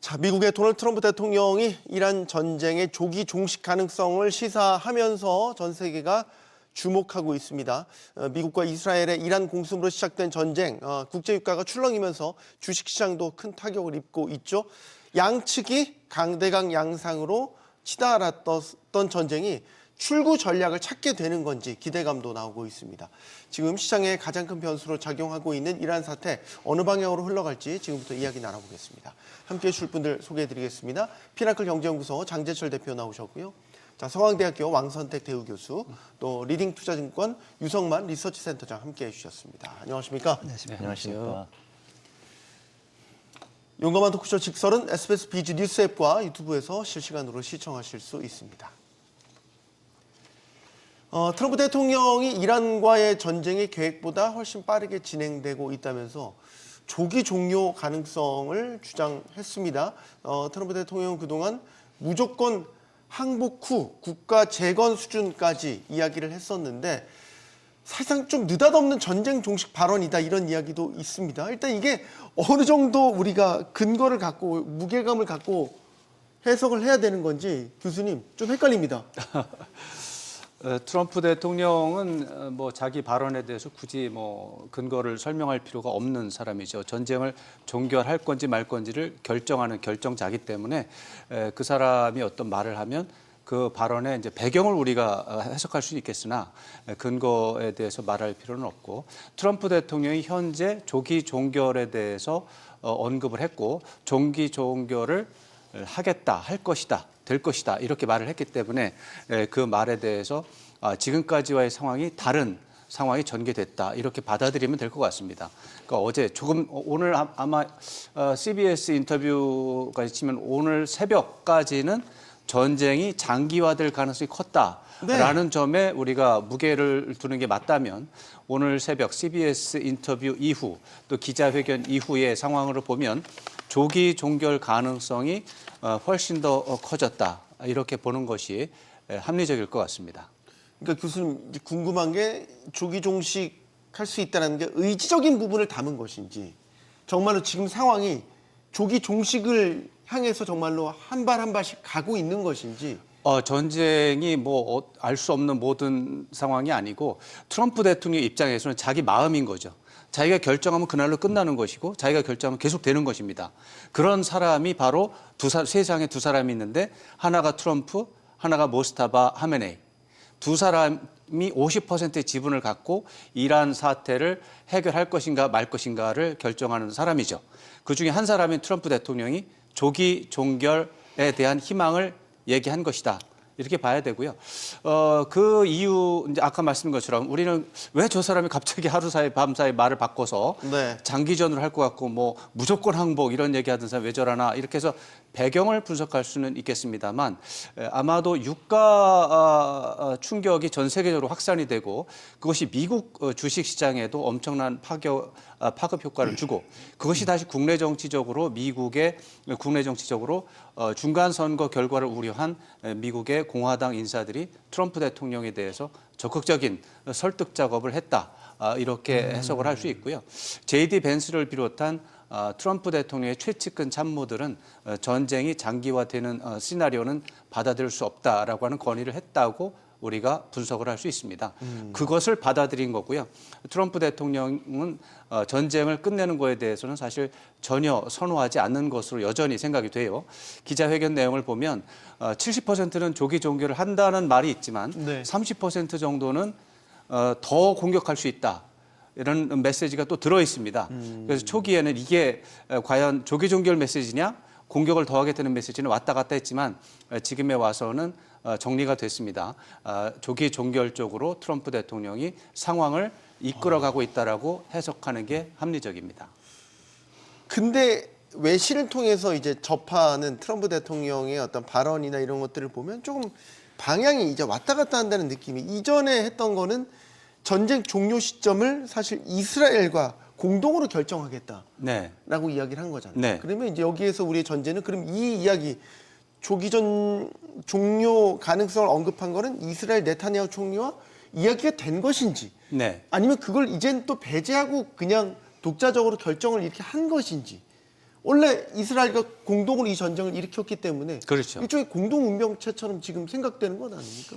자, 미국의 도널드 트럼프 대통령이 이란 전쟁의 조기 종식 가능성을 시사하면서 전 세계가 주목하고 있습니다. 미국과 이스라엘의 이란 공습으로 시작된 전쟁, 국제 유가가 출렁이면서 주식시장도 큰 타격을 입고 있죠. 양측이 강대강 양상으로 치달았던 전쟁이 출구 전략을 찾게 되는 건지 기대감도 나오고 있습니다. 지금 시장에 가장 큰 변수로 작용하고 있는 이란 사태, 어느 방향으로 흘러갈지 지금부터 이야기 나눠보겠습니다. 함께해 주실 분들 소개해드리겠습니다. 피나클 경제연구소 장재철 대표 나오셨고요. 자, 서강대학교 왕선택 대우 교수, 또 리딩투자증권 유성만 리서치센터장 함께해 주셨습니다. 안녕하십니까? 네, 안녕하십니까? 용감한 토크쇼 직설은 SBS 비즈 뉴스 앱과 유튜브에서 실시간으로 시청하실 수 있습니다. 트럼프 대통령이 이란과의 전쟁이 계획보다 훨씬 빠르게 진행되고 있다면서 조기 종료 가능성을 주장했습니다. 트럼프 대통령은 그동안 무조건 항복 후 국가 재건 수준까지 이야기를 했었는데 사실상 좀 느닷없는 전쟁 종식 발언이다 이런 이야기도 있습니다. 일단 이게 어느 정도 우리가 근거를 갖고 무게감을 갖고 해석을 해야 되는 건지 교수님 좀 헷갈립니다. 트럼프 대통령은 뭐 자기 발언에 대해서 굳이 뭐 근거를 설명할 필요가 없는 사람이죠. 전쟁을 종결할 건지 말 건지를 결정하는 결정자이기 때문에 그 사람이 어떤 말을 하면 그 발언의 이제 배경을 우리가 해석할 수 있겠으나 근거에 대해서 말할 필요는 없고, 트럼프 대통령이 현재 조기 종결에 대해서 언급을 했고 조기 종결을 하겠다, 할 것이다, 될 것이다 이렇게 말을 했기 때문에 그 말에 대해서 지금까지와의 상황이 다른 상황이 전개됐다 이렇게 받아들이면 될 것 같습니다. 그러니까 어제 조금 오늘 아마 CBS 인터뷰까지 치면 오늘 새벽까지는 전쟁이 장기화될 가능성이 컸다라는 점에 우리가 무게를 두는 게 맞다면, 오늘 새벽 CBS 인터뷰 이후 또 기자회견 이후의 상황으로 보면 조기 종결 가능성이 훨씬 더 커졌다 이렇게 보는 것이 합리적일 것 같습니다. 그러니까 교수님 궁금한 게 조기 종식할 수 있다는 게 의지적인 부분을 담은 것인지 정말로 지금 상황이 조기 종식을 향해서 정말로 한 발 한 발씩 가고 있는 것인지. 전쟁이 뭐 알 수 없는 모든 상황이 아니고 트럼프 대통령 입장에서는 자기 마음인 거죠. 자기가 결정하면 그날로 끝나는 것이고 자기가 결정하면 계속되는 것입니다. 그런 사람이 바로 세상에 두 사람이 있는데 하나가 트럼프, 하나가 모스타바 하메네이. 두 사람이 50%의 지분을 갖고 이란 사태를 해결할 것인가 말 것인가를 결정하는 사람이죠. 그중에 한 사람인 트럼프 대통령이 조기 종결에 대한 희망을 얘기한 것이다. 이렇게 봐야 되고요. 그 이유, 이제 아까 말씀드린 것처럼 우리는 왜 저 사람이 갑자기 하루 사이 밤 사이 말을 바꿔서 장기전으로 할 것 같고 뭐 무조건 항복 이런 얘기하던 사람 왜 저러나 이렇게 해서 배경을 분석할 수는 있겠습니다만, 아마도 유가 충격이 전 세계적으로 확산이 되고 그것이 미국 주식시장에도 엄청난 파급 효과를 주고 그것이 다시 국내 정치적으로 중간 선거 결과를 우려한 미국의 공화당 인사들이 트럼프 대통령에 대해서 적극적인 설득 작업을 했다. 이렇게 해석을 할 수 있고요. JD 벤스를 비롯한 트럼프 대통령의 최측근 참모들은 전쟁이 장기화되는 시나리오는 받아들일 수 없다라고 하는 건의를 했다고 우리가 분석을 할 수 있습니다. 그것을 받아들인 거고요. 트럼프 대통령은 전쟁을 끝내는 거에 대해서는 사실 전혀 선호하지 않는 것으로 여전히 생각이 돼요. 기자회견 내용을 보면 70%는 조기 종결을 한다는 말이 있지만 30% 정도는 더 공격할 수 있다. 이런 메시지가 또 들어 있습니다. 그래서 초기에는 이게 과연 조기 종결 메시지냐, 공격을 더하겠다는 메시지는 왔다 갔다 했지만 지금에 와서는 정리가 됐습니다. 조기 종결 쪽으로 트럼프 대통령이 상황을 이끌어가고 있다라고 해석하는 게 합리적입니다. 근데 외신을 통해서 이제 접하는 트럼프 대통령의 어떤 발언이나 이런 것들을 보면 조금 방향이 이제 왔다 갔다 한다는 느낌이, 이전에 했던 거는 전쟁 종료 시점을 사실 이스라엘과 공동으로 결정하겠다라고 이야기를 한 거잖아요. 그러면 이제 여기에서 우리의 전제는 그럼 이 이야기 조기전 종료 가능성을 언급한 거는 이스라엘 네타냐후 총리와 이야기가 된 것인지, 아니면 그걸 이젠 또 배제하고 그냥 독자적으로 결정을 이렇게 한 것인지, 원래 이스라엘과 공동으로 이 전쟁을 일으켰기 때문에 그렇죠. 일종의 공동 운명체처럼 지금 생각되는 건 아닙니까?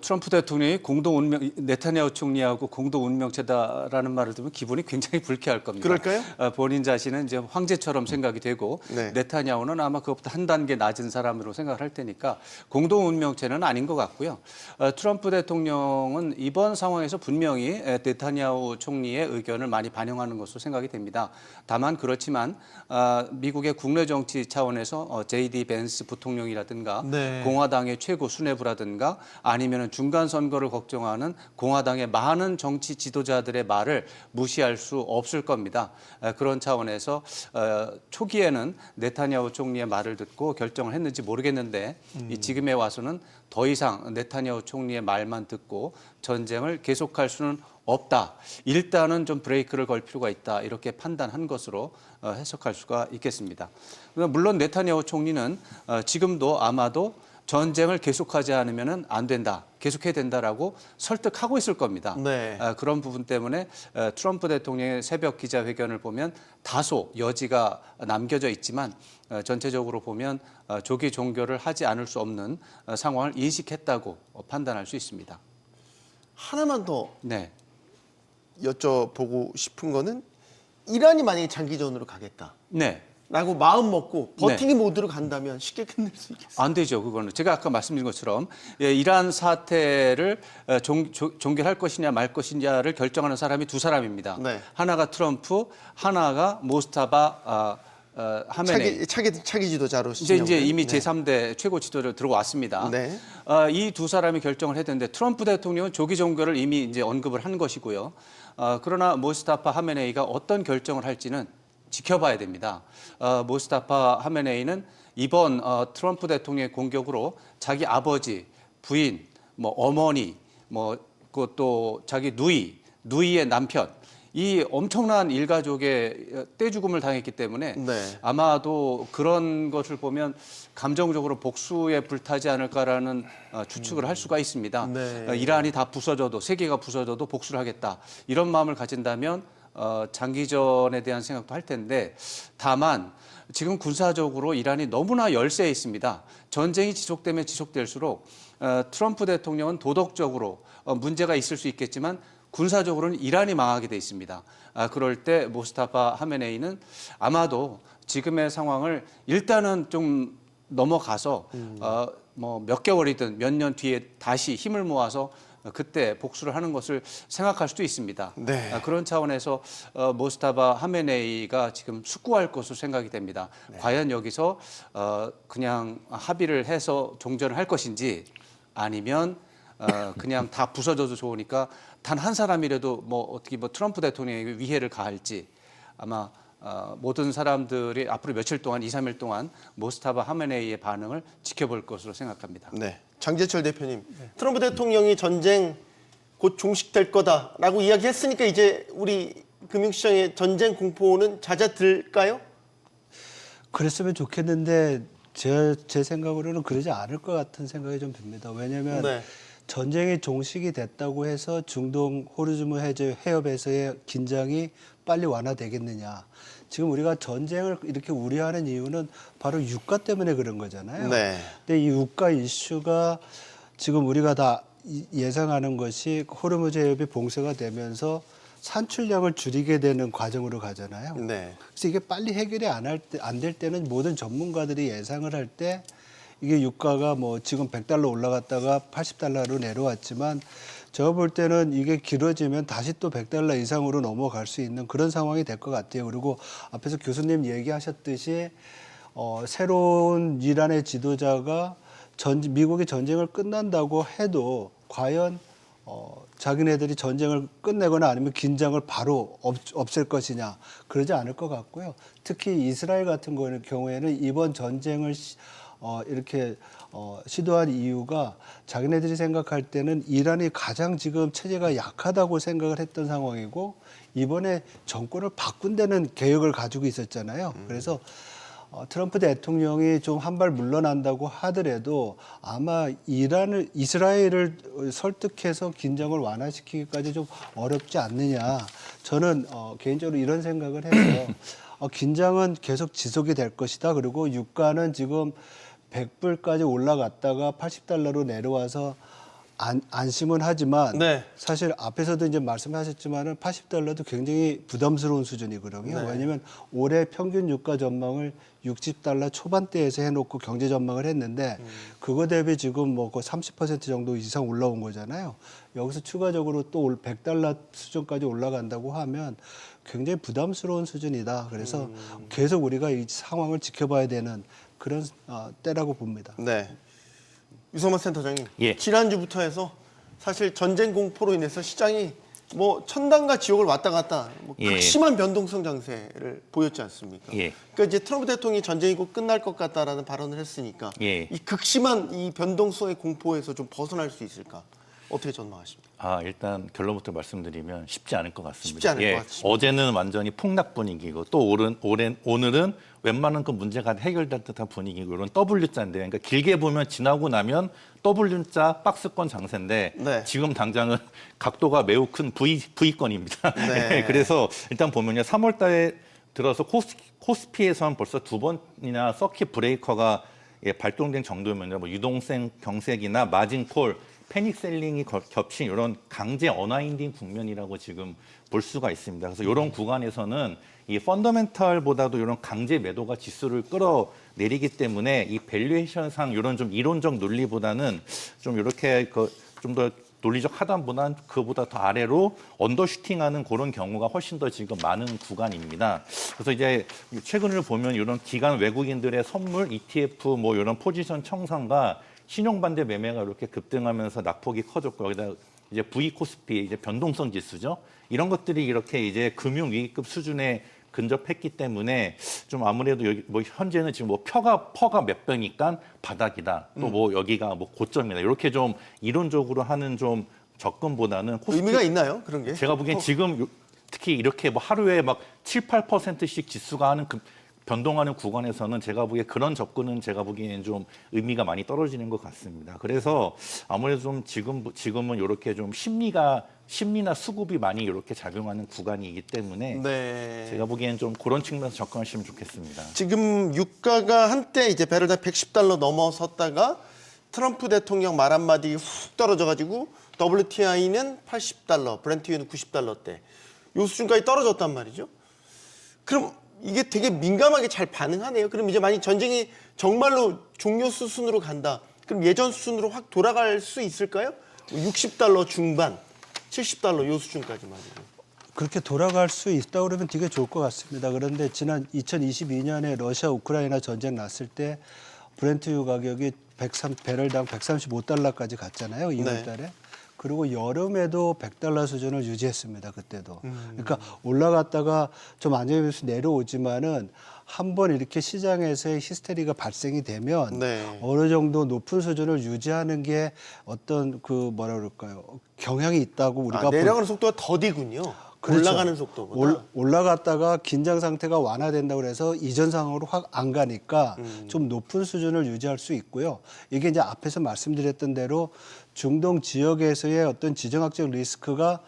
트럼프 대통령이 공동 운명 네타냐후 총리하고 공동 운명체다라는 말을 들으면 기분이 굉장히 불쾌할 겁니다. 그럴까요? 본인 자신은 이제 황제처럼 생각이 되고 네. 네타냐후는 아마 그것보다 한 단계 낮은 사람으로 생각을 할 테니까 공동 운명체는 아닌 것 같고요. 트럼프 대통령은 이번 상황에서 분명히 네타냐후 총리의 의견을 많이 반영하는 것으로 생각이 됩니다. 다만 그렇지만 미국의 국내 정치 차원에서 J.D. 벤스 부통령이라든가 네. 공화당의 최고 수뇌부라든가 아니면 중간 선거를 걱정하는 공화당의 많은 정치 지도자들의 말을 무시할 수 없을 겁니다. 그런 차원에서 초기에는 네타냐후 총리의 말을 듣고 결정을 했는지 모르겠는데 이 지금에 와서는 더 이상 네타냐후 총리의 말만 듣고 전쟁을 계속할 수는 없다. 일단은 좀 브레이크를 걸 필요가 있다. 이렇게 판단한 것으로 해석할 수가 있겠습니다. 물론 네타냐후 총리는 지금도 아마도 전쟁을 계속하지 않으면 안 된다. 계속해야 된다라고 설득하고 있을 겁니다. 네. 그런 부분 때문에 트럼프 대통령의 새벽 기자회견을 보면 다소 여지가 남겨져 있지만 전체적으로 보면 조기 종결을 하지 않을 수 없는 상황을 인식했다고 판단할 수 있습니다. 하나만 더 네. 여쭤보고 싶은 거는 이란이 만약에 장기전으로 가겠다. 네. 라고 마음 먹고 버티기 모드로 간다면 쉽게 끝낼 수 있겠어요. 안 되죠. 그거는 제가 아까 말씀드린 것처럼 이란 사태를 종결할 것이냐 말 것이냐를 결정하는 사람이 두 사람입니다. 네. 하나가 트럼프, 하나가 모스타바 하메네이. 차기 지도자로 이제 이미 네. 제3대 최고 지도를 들어왔습니다. 네. 이 두 사람이 결정을 해야 되는데 트럼프 대통령은 조기 종결을 이미 이제 언급을 한 것이고요. 그러나 모스타파 하메네이가 어떤 결정을 할지는 지켜봐야 됩니다. 모스타파 하메네이는 이번 트럼프 대통령의 공격으로 자기 아버지, 부인, 뭐 어머니, 뭐 그것도 자기 누이의 남편 이 엄청난 일가족의 떼죽음을 당했기 때문에 네. 아마도 그런 것을 보면 감정적으로 복수에 불타지 않을까라는 추측을 할 수가 있습니다. 네. 이란이 다 부서져도 세계가 부서져도 복수를 하겠다 이런 마음을 가진다면 장기전에 대한 생각도 할 텐데 다만 지금 군사적으로 이란이 너무나 열세에 있습니다. 전쟁이 지속되면 지속될수록 트럼프 대통령은 도덕적으로 문제가 있을 수 있겠지만 군사적으로는 이란이 망하게 돼 있습니다. 그럴 때 모스타파 하메네이는 아마도 지금의 상황을 일단은 좀 넘어가서 뭐 몇 개월이든 몇 년 뒤에 다시 힘을 모아서 그때 복수를 하는 것을 생각할 수도 있습니다. 네. 그런 차원에서 모스타바 하메네이가 지금 숙고할 것으로 생각이 됩니다. 네. 과연 여기서 그냥 합의를 해서 종전을 할 것인지 아니면 그냥 다 부서져도 좋으니까 단 한 사람이라도 뭐 어떻게 뭐 트럼프 대통령에게 위해를 가할지 아마 모든 사람들이 앞으로 며칠 동안 2, 3일 동안 모스타바 하메네이의 반응을 지켜볼 것으로 생각합니다. 네. 장재철 대표님, 트럼프 대통령이 전쟁 곧 종식될 거다라고 이야기했으니까 이제 우리 금융시장의 전쟁 공포는 잦아들까요? 그랬으면 좋겠는데 제 생각으로는 그러지 않을 것 같은 생각이 좀 듭니다. 왜냐하면 네. 전쟁이 종식이 됐다고 해서 중동 호르무즈 해협에서의 긴장이 빨리 완화되겠느냐. 지금 우리가 전쟁을 이렇게 우려하는 이유는 바로 유가 때문에 그런 거잖아요. 네. 근데 이 유가 이슈가 지금 우리가 다 예상하는 것이 호르무즈 해협이 봉쇄가 되면서 산출량을 줄이게 되는 과정으로 가잖아요. 네. 그래서 이게 빨리 해결이 안 될 때는 모든 전문가들이 예상을 할 때 이게 유가가 뭐 지금 100달러 올라갔다가 80달러로 내려왔지만 제가 볼 때는 이게 길어지면 다시 또 100달러 이상으로 넘어갈 수 있는 그런 상황이 될 것 같아요. 그리고 앞에서 교수님 얘기하셨듯이 새로운 이란의 지도자가 미국이 전쟁을 끝난다고 해도 과연 자기네들이 전쟁을 끝내거나 아니면 긴장을 바로 없앨 것이냐 그러지 않을 것 같고요. 특히 이스라엘 같은 경우에는 이번 전쟁을 이렇게 시도한 이유가 자기네들이 생각할 때는 이란이 가장 지금 체제가 약하다고 생각을 했던 상황이고 이번에 정권을 바꾼다는 계획을 가지고 있었잖아요. 그래서 트럼프 대통령이 좀 한 발 물러난다고 하더라도 아마 이스라엘을 설득해서 긴장을 완화시키기까지 좀 어렵지 않느냐. 저는 개인적으로 이런 생각을 해서 긴장은 계속 지속이 될 것이다. 그리고 유가는 지금 100불까지 올라갔다가 80달러로 내려와서 안심은 하지만 네. 사실 앞에서도 이제 말씀하셨지만은 80달러도 굉장히 부담스러운 수준이거든요. 네. 왜냐하면 올해 평균 유가 전망을 60달러 초반대에서 해놓고 경제 전망을 했는데 그거 대비 지금 뭐 30% 정도 이상 올라온 거잖아요. 여기서 추가적으로 또 100달러 수준까지 올라간다고 하면 굉장히 부담스러운 수준이다. 그래서 계속 우리가 이 상황을 지켜봐야 되는 그런 때라고 봅니다. 네. 유성만 센터장님, 예. 지난주부터 해서 사실 전쟁 공포로 인해서 시장이 뭐 천당과 지옥을 왔다 갔다 뭐 예. 극심한 변동성 장세를 보였지 않습니까? 예. 그러니까 이제 트럼프 대통령이 전쟁이 곧 끝날 것 같다라는 발언을 했으니까 예. 이 극심한 이 변동성의 공포에서 좀 벗어날 수 있을까? 어떻게 전망하십니까? 일단 결론부터 말씀드리면 쉽지 않을 것 같습니다. 쉽지 않을 것 같습니다. 어제는 완전히 폭락 분위기고 또 오늘은 웬만한 그 문제가 해결될 듯한 분위기고 이런 W자인데 그러니까 길게 보면 지나고 나면 W자 박스권 장세인데 네. 지금 당장은 각도가 매우 큰 V권입니다. 네. 그래서 일단 보면요. 3월 달에 들어서 코스피에서는 벌써 2번이나 서킷 브레이커가 발동된 정도면요. 뭐 유동성 경색이나 마진콜 패닉셀링이 겹친 이런 강제 언와인딩 국면이라고 지금 볼 수가 있습니다. 그래서 이런 구간에서는 이 펀더멘탈보다도 이런 강제 매도가 지수를 끌어내리기 때문에 이 밸류에이션상 이런 좀 이론적 논리보다는 좀 이렇게 좀 더 논리적 하단보다는 그보다 더 아래로 언더슈팅하는 그런 경우가 훨씬 더 지금 많은 구간입니다. 그래서 이제 최근을 보면 이런 기관 외국인들의 선물, ETF 뭐 이런 포지션 청산과 신용반대 매매가 이렇게 급등하면서 낙폭이 커졌고 여기다 이제 V 코스피 이제 변동성 지수죠. 이런 것들이 이렇게 이제 금융 위기급 수준에 근접했기 때문에 좀 아무래도 여기 뭐 현재는 지금 뭐 퍼가 몇 배니까 바닥이다. 또 뭐 여기가 뭐 고점이다. 이렇게 좀 이론적으로 하는 좀 접근보다는 코스피 의미가 있나요? 그런 게? 제가 보기엔 지금 특히 이렇게 뭐 하루에 막 7, 8%씩 지수가 하는 변동하는 구간에서는 제가 보기에 그런 접근은 제가 보기에는 좀 의미가 많이 떨어지는 것 같습니다. 그래서 아무래도 좀 지금은 이렇게 좀 심리나 수급이 많이 이렇게 작용하는 구간이기 때문에 네. 제가 보기에는 좀 그런 측면에서 접근하시면 좋겠습니다. 지금 유가가 한때 이제 배럴당 110달러 넘어섰다가 트럼프 대통령 말 한마디 훅 떨어져가지고 WTI는 80달러, 브렌트유는 90달러대 요 수준까지 떨어졌단 말이죠. 그럼 이게 되게 민감하게 잘 반응하네요. 그럼 이제 만약 전쟁이 정말로 종료 수순으로 간다. 그럼 예전 수순으로 확 돌아갈 수 있을까요? 60달러 중반, 70달러 요 수준까지 말이죠. 그렇게 돌아갈 수 있다 그러면 되게 좋을 것 같습니다. 그런데 지난 2022년에 러시아 우크라이나 전쟁 났을 때 브렌트유 가격이 배럴당 135달러까지 갔잖아요. 2월 달에. 그리고 여름에도 100달러 수준을 유지했습니다. 그때도. 그러니까 올라갔다가 좀 안정해서 내려오지만은 한번 이렇게 시장에서의 히스테리가 발생이 되면 네. 어느 정도 높은 수준을 유지하는 게 어떤 그 뭐라 그럴까요? 경향이 있다고 우리가 내려가는 속도가 더디군요. 그렇죠. 올라가는 속도보다. 올라갔다가 긴장 상태가 완화된다고 해서 이전 상황으로 확 안 가니까 좀 높은 수준을 유지할 수 있고요. 이게 이제 앞에서 말씀드렸던 대로 중동 지역에서의 어떤 지정학적 리스크가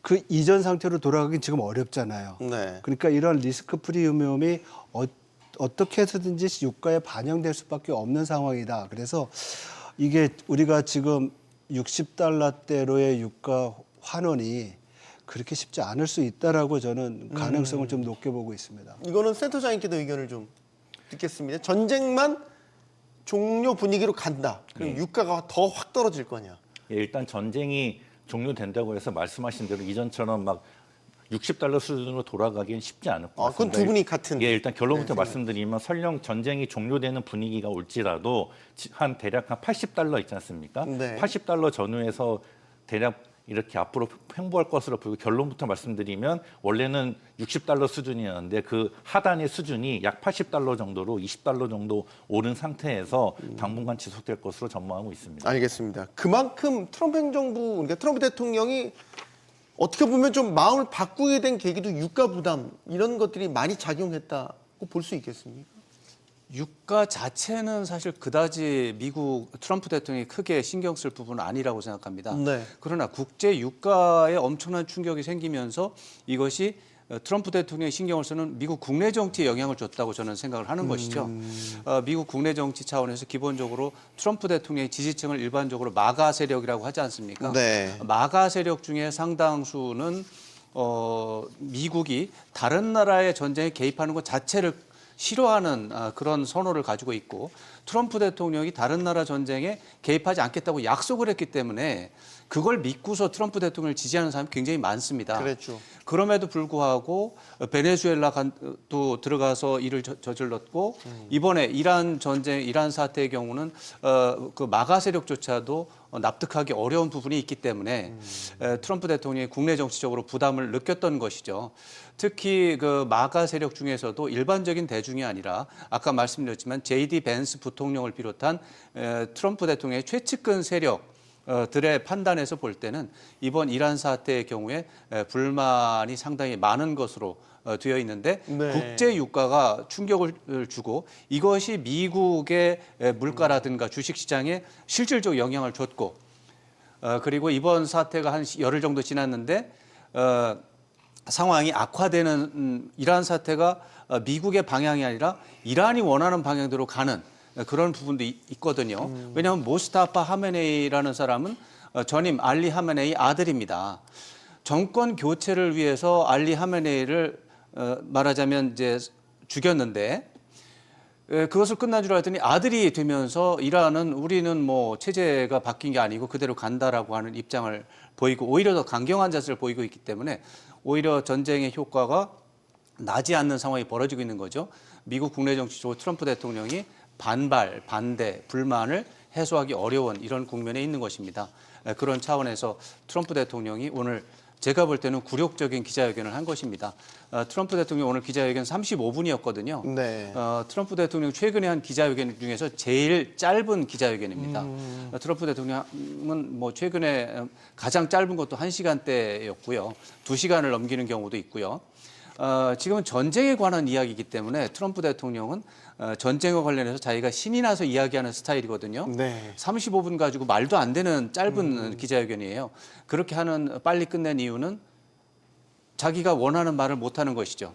그 이전 상태로 돌아가긴 지금 어렵잖아요. 네. 그러니까 이런 리스크 프리미엄이 어떻게 해서든지 유가에 반영될 수밖에 없는 상황이다. 그래서 이게 우리가 지금 60달러대로의 유가 환원이 그렇게 쉽지 않을 수 있다라고 저는 가능성을 좀 높게 보고 있습니다. 이거는 센터장님께도 의견을 좀 듣겠습니다. 전쟁만 종료 분위기로 간다. 그럼 유가가 더 확 떨어질 거냐? 일단 전쟁이 종료된다고 해서 말씀하신 대로 이전처럼 막 60달러 수준으로 돌아가기는 쉽지 않을 것 같습니다. 그건 두 분이 같은. 일단 결론부터 말씀드리면 설령 전쟁이 종료되는 분위기가 올지라도 한 대략 한 80달러 있지 않습니까? 네. 80달러 전후에서 대략 이렇게 앞으로 횡보할 것으로 보이고 결론부터 말씀드리면 원래는 60달러 수준이었는데 그 하단의 수준이 약 80달러 정도로 20달러 정도 오른 상태에서 당분간 지속될 것으로 전망하고 있습니다. 알겠습니다. 그만큼 트럼프 행정부, 그러니까 트럼프 대통령이 어떻게 보면 좀 마음을 바꾸게 된 계기도 유가 부담 이런 것들이 많이 작용했다고 볼 수 있겠습니까? 유가 자체는 사실 그다지 미국 트럼프 대통령이 크게 신경 쓸 부분은 아니라고 생각합니다. 네. 그러나 국제 유가에 엄청난 충격이 생기면서 이것이 트럼프 대통령이 신경을 쓰는 미국 국내 정치에 영향을 줬다고 저는 생각을 하는 것이죠. 미국 국내 정치 차원에서 기본적으로 트럼프 대통령의 지지층을 일반적으로 마가 세력이라고 하지 않습니까? 네. 마가 세력 중에 상당수는 미국이 다른 나라의 전쟁에 개입하는 것 자체를 싫어하는 그런 선호를 가지고 있고 트럼프 대통령이 다른 나라 전쟁에 개입하지 않겠다고 약속을 했기 때문에 그걸 믿고서 트럼프 대통령을 지지하는 사람이 굉장히 많습니다. 그랬죠. 그럼에도 불구하고 베네수엘라도 들어가서 일을 저질렀고 이번에 이란 전쟁, 이란 사태의 경우는 그 마가 세력조차도 납득하기 어려운 부분이 있기 때문에 트럼프 대통령이 국내 정치적으로 부담을 느꼈던 것이죠. 특히 그 마가 세력 중에서도 일반적인 대중이 아니라 아까 말씀드렸지만 J.D. 벤스 부통령을 비롯한 트럼프 대통령의 최측근 세력 들의 판단에서 볼 때는 이번 이란 사태의 경우에 불만이 상당히 많은 것으로 되어 있는데 네. 국제 유가가 충격을 주고 이것이 미국의 물가라든가 주식 시장에 실질적 영향을 줬고 그리고 이번 사태가 한 열흘 정도 지났는데 상황이 악화되는 이란 사태가 미국의 방향이 아니라 이란이 원하는 방향대로 가는 그런 부분도 있거든요. 왜냐하면 모스타파 하메네이라는 사람은 전임 알리 하메네이 아들입니다. 정권 교체를 위해서 알리 하메네이를 말하자면 이제 죽였는데 그것을 끝난 줄 알았더니 아들이 되면서 이란은 우리는 뭐 체제가 바뀐 게 아니고 그대로 간다라고 하는 입장을 보이고 오히려 더 강경한 자세를 보이고 있기 때문에 오히려 전쟁의 효과가 나지 않는 상황이 벌어지고 있는 거죠. 미국 국내 정치적으로 트럼프 대통령이 반발, 반대, 불만을 해소하기 어려운 이런 국면에 있는 것입니다. 그런 차원에서 트럼프 대통령이 오늘 제가 볼 때는 굴욕적인 기자회견을 한 것입니다. 트럼프 대통령 오늘 기자회견 35분이었거든요. 네. 트럼프 대통령 최근에 한 기자회견 중에서 제일 짧은 기자회견입니다. 트럼프 대통령은 뭐 최근에 가장 짧은 것도 1시간대였고요. 2시간을 넘기는 경우도 있고요. 지금은 전쟁에 관한 이야기이기 때문에 트럼프 대통령은 전쟁과 관련해서 자기가 신이 나서 이야기하는 스타일이거든요. 네. 35분 가지고 말도 안 되는 짧은 기자회견이에요. 그렇게 하는 빨리 끝낸 이유는 자기가 원하는 말을 못 하는 것이죠.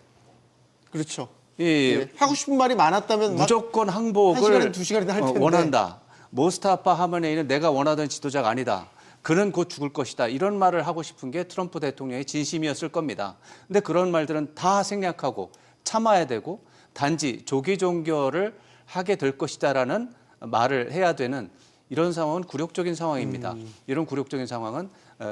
그렇죠. 이 네. 하고 싶은 말이 많았다면 무조건 한 항복을 시간이나 2시간이나 할 텐데. 원한다. 모스타파 하메네이는 내가 원하던 지도자가 아니다. 그는 곧 죽을 것이다. 이런 말을 하고 싶은 게 트럼프 대통령의 진심이었을 겁니다. 근데 그런 말들은 다 생략하고 참아야 되고 단지 조기 종결을 하게 될 것이다라는 말을 해야 되는 이런 상황은 굴욕적인 상황입니다. 이런 굴욕적인 상황은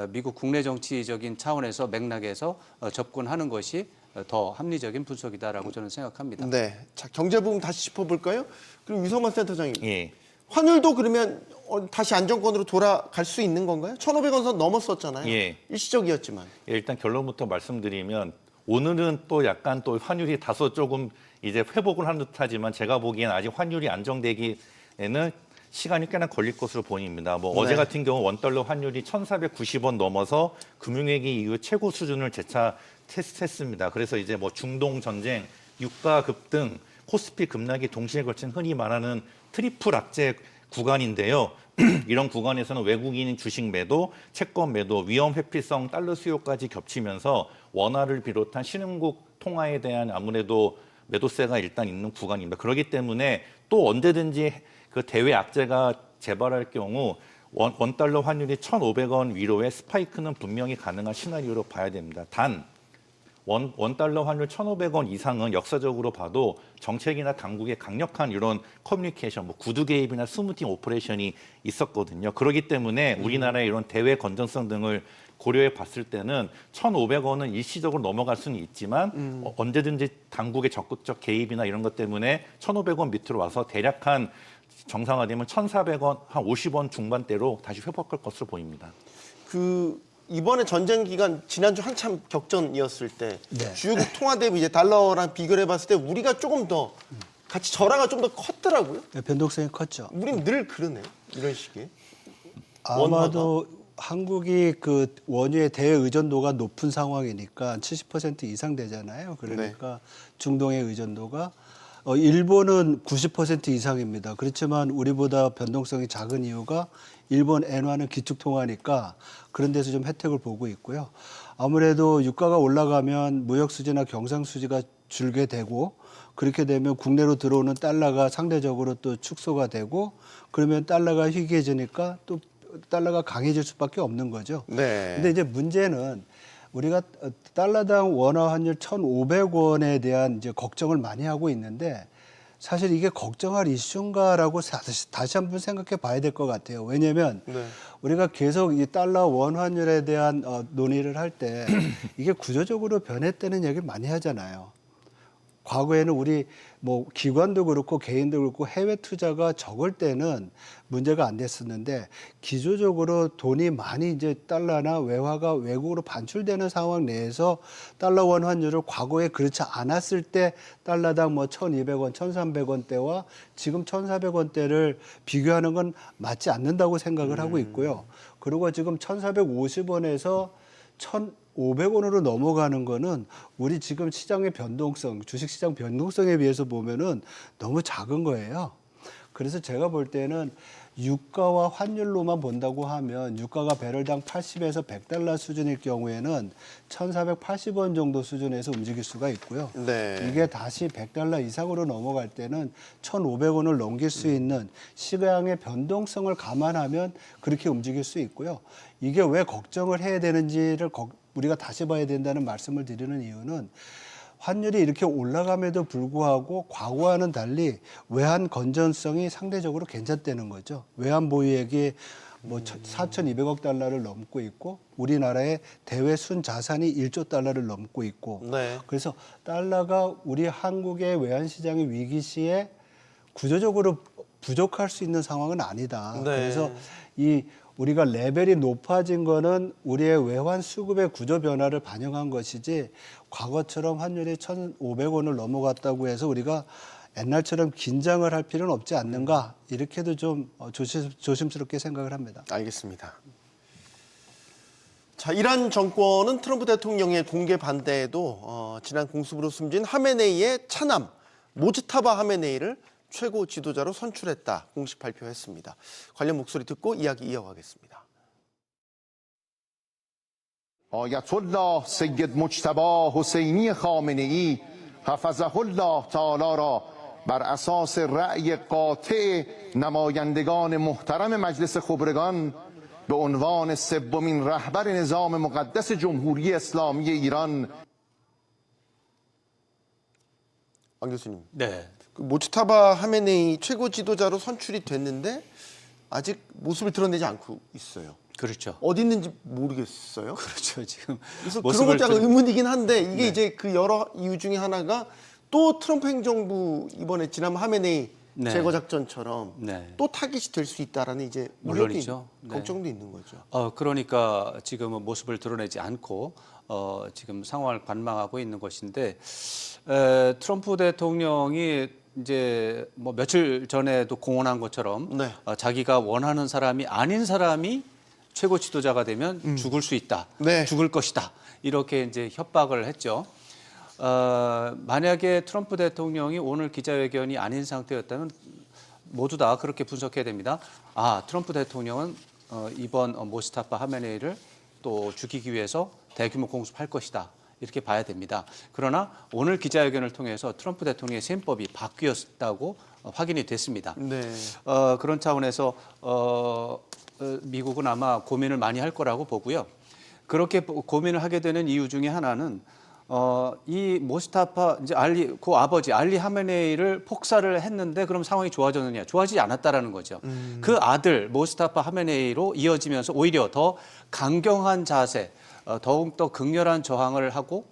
미국 국내 정치적인 차원에서 맥락에서 접근하는 것이 더 합리적인 분석이다라고 저는 생각합니다. 네. 자, 경제 부분 다시 짚어볼까요? 그리고 유성만 센터장님. 예. 환율도 그러면 다시 안정권으로 돌아갈 수 있는 건가요? 1,500원 선 넘었었잖아요. 예. 일시적이었지만. 예, 일단 결론부터 말씀드리면 오늘은 또 약간 또 환율이 다소 조금 이제 회복을 한 듯하지만 제가 보기엔 아직 환율이 안정되기에는 시간이 꽤나 걸릴 것으로 보입니다. 뭐 네. 어제 같은 경우 원달러 환율이 1,490원 넘어서 금융위기 이후 최고 수준을 재차 테스트했습니다. 그래서 이제 뭐 중동 전쟁, 유가 급등, 코스피 급락이 동시에 걸친 흔히 말하는 트리플 악재 구간인데요. 이런 구간에서는 외국인 주식 매도, 채권 매도, 위험 회피성 달러 수요까지 겹치면서 원화를 비롯한 신흥국 통화에 대한 아무래도 매도세가 일단 있는 구간입니다. 그렇기 때문에 또 언제든지 그 대외 악재가 재발할 경우 원달러 환율이 1,500원 위로의 스파이크는 분명히 가능한 시나리오로 봐야 됩니다. 단 원달러 환율 1,500원 이상은 역사적으로 봐도 정책이나 당국의 강력한 이런 커뮤니케이션, 뭐 구두 개입이나 스무팅 오퍼레이션이 있었거든요. 그렇기 때문에 우리나라의 이런 대외 건전성 등을 고려해 봤을 때는 1,500원은 일시적으로 넘어갈 수는 있지만 언제든지 당국의 적극적 개입이나 이런 것 때문에 1,500원 밑으로 와서 대략 한 정상화되면 1,400원, 한 50원 중반대로 다시 회복할 것으로 보입니다. 이번에 전쟁 기간 지난주 한참 격전이었을 때 네. 주요국 통화 대비 이제 달러랑 비교를 해봤을 때 우리가 조금 더 같이 절하가 좀 더 컸더라고요. 네, 변동성이 컸죠. 우린 늘 그러네요. 이런 식의. 아마도 한국이 그 원유의 대의존도가 높은 상황이니까 70% 이상 되잖아요. 그러니까 중동의 의존도가 일본은 90% 이상입니다. 그렇지만 우리보다 변동성이 작은 이유가 일본 엔화는 기축통화니까 그런 데서 좀 혜택을 보고 있고요. 아무래도 유가가 올라가면 무역 수지나 경상 수지가 줄게 되고 그렇게 되면 국내로 들어오는 달러가 상대적으로 또 축소가 되고 그러면 달러가 희귀해지니까 또 달러가 강해질 수밖에 없는 거죠. 네. 근데 이제 문제는 우리가 달러당 원화 환율 1,500원에 대한 이제 걱정을 많이 하고 있는데 사실 이게 걱정할 이슈인가라고 다시 한번 생각해 봐야 될 것 같아요. 왜냐하면 네. 우리가 계속 이 달러 원 환율에 대한 논의를 할 때 이게 구조적으로 변했다는 얘기를 많이 하잖아요. 과거에는 우리 뭐 기관도 그렇고 개인도 그렇고 해외 투자가 적을 때는 문제가 안 됐었는데 기조적으로 돈이 많이 이제 달러나 외화가 외국으로 반출되는 상황 내에서 달러 원 환율을 과거에 그렇지 않았을 때 달러당 뭐 1,200원, 1,300원대와 지금 1,400원대를 비교하는 건 맞지 않는다고 생각을 하고 있고요. 그리고 지금 1,450원에서 1,500원으로 넘어가는 거는 우리 지금 시장의 변동성, 주식시장 변동성에 비해서 보면은 너무 작은 거예요. 그래서 제가 볼 때는 유가와 환율로만 본다고 하면 유가가 배럴당 80에서 100달러 수준일 경우에는 1,480원 정도 수준에서 움직일 수가 있고요. 네. 이게 다시 100달러 이상으로 넘어갈 때는 1,500원을 넘길 수 있는 시장의 변동성을 감안하면 그렇게 움직일 수 있고요. 이게 왜 걱정을 해야 되는지를 우리가 다시 봐야 된다는 말씀을 드리는 이유는 환율이 이렇게 올라감에도 불구하고 과거와는 달리 외환 건전성이 상대적으로 괜찮다는 거죠. 외환 보유액이 뭐 4,200억 달러를 넘고 있고 우리나라의 대외 순자산이 1조 달러를 넘고 있고 네. 그래서 달러가 우리 한국의 외환 시장의 위기 시에 구조적으로 부족할 수 있는 상황은 아니다. 네. 그래서 이 우리가 레벨이 높아진 거는 우리의 외환 수급의 구조 변화를 반영한 것이지 과거처럼 환율이 1,500원을 넘어갔다고 해서 우리가 옛날처럼 긴장을 할 필요는 없지 않는가 이렇게도 좀 조심스럽게 생각을 합니다. 알겠습니다. 자, 이란 정권은 트럼프 대통령의 공개 반대에도 지난 공습으로 숨진 하메네이의 차남 모즈타바 하메네이를 최고 지도자로 선출했다 공식 발표했습니다. 관련 목소리 듣고 이야기 이어가겠습니다. آیت‌الله سید مجتبی حسینی خامنه‌ای حفظه الله تعالی را بر اساس رأی قاطع نمایندگان محترم مجلس خبرگان به عنوان سومین رهبر نظام مقدس جمهوری اسلامی ایران 안 교수님, 네. 그 모츠타바 하메네이 최고 지도자로 선출이 됐는데 아직 모습을 드러내지 않고 있어요. 그렇죠. 어디 있는지 모르겠어요. 그렇죠. 지금 그래서 그런 모습을 것도 약간 좀- 의문이긴 한데 이게 이제 그 여러 이유 중에 하나가 또 트럼프 행정부 이번에 지난 하메네이 네. 제거 작전처럼 네. 또 타깃이 될 수 있다라는 이제 물론이죠. 우려도 네. 걱정도 있는 거죠. 그러니까 지금은 모습을 드러내지 않고 지금 상황을 관망하고 있는 것인데 트럼프 대통령이 이제 뭐 며칠 전에도 공언한 것처럼 네. 자기가 원하는 사람이 아닌 사람이 최고 지도자가 되면 죽을 수 있다, 네. 죽을 것이다 이렇게 이제 협박을 했죠. 만약에 트럼프 대통령이 오늘 기자회견이 아닌 상태였다면 모두 다 그렇게 분석해야 됩니다. 트럼프 대통령은 이번 모스타파 하메네이를 또 죽이기 위해서 대규모 공습할 것이다. 이렇게 봐야 됩니다. 그러나 오늘 기자회견을 통해서 트럼프 대통령의 셈법이 바뀌었다고 확인이 됐습니다. 네. 그런 차원에서 미국은 아마 고민을 많이 할 거라고 보고요. 그렇게 고민을 하게 되는 이유 중에 하나는 이 모스타파 이제 그 아버지 알리 하메네이를 폭사를 했는데 그럼 상황이 좋아졌느냐? 좋아지지 않았다라는 거죠. 그 아들 모스타파 하메네이로 이어지면서 오히려 더 강경한 자세, 더욱 더 극렬한 저항을 하고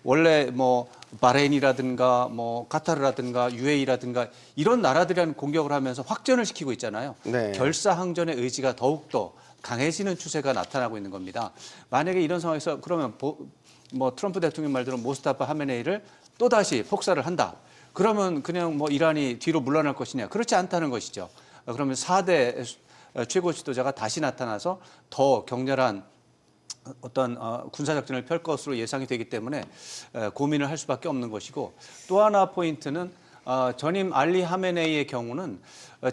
원래 뭐 바레인이라든가 뭐 카타르라든가 UAE라든가 이런 나라들이랑 공격을 하면서 확전을 시키고 있잖아요. 네. 결사항전의 의지가 더욱 더 강해지는 추세가 나타나고 있는 겁니다. 만약에 이런 상황에서 그러면 뭐 트럼프 대통령 말대로 모스타파 하메네이를 또다시 폭사를 한다. 그러면 그냥 뭐 이란이 뒤로 물러날 것이냐? 그렇지 않다는 것이죠. 그러면 4대 최고 지도자가 다시 나타나서 더 격렬한 어떤 군사작전을 펼 것으로 예상이 되기 때문에 고민을 할 수밖에 없는 것이고 또 하나 포인트는 전임 알리 하메네이의 경우는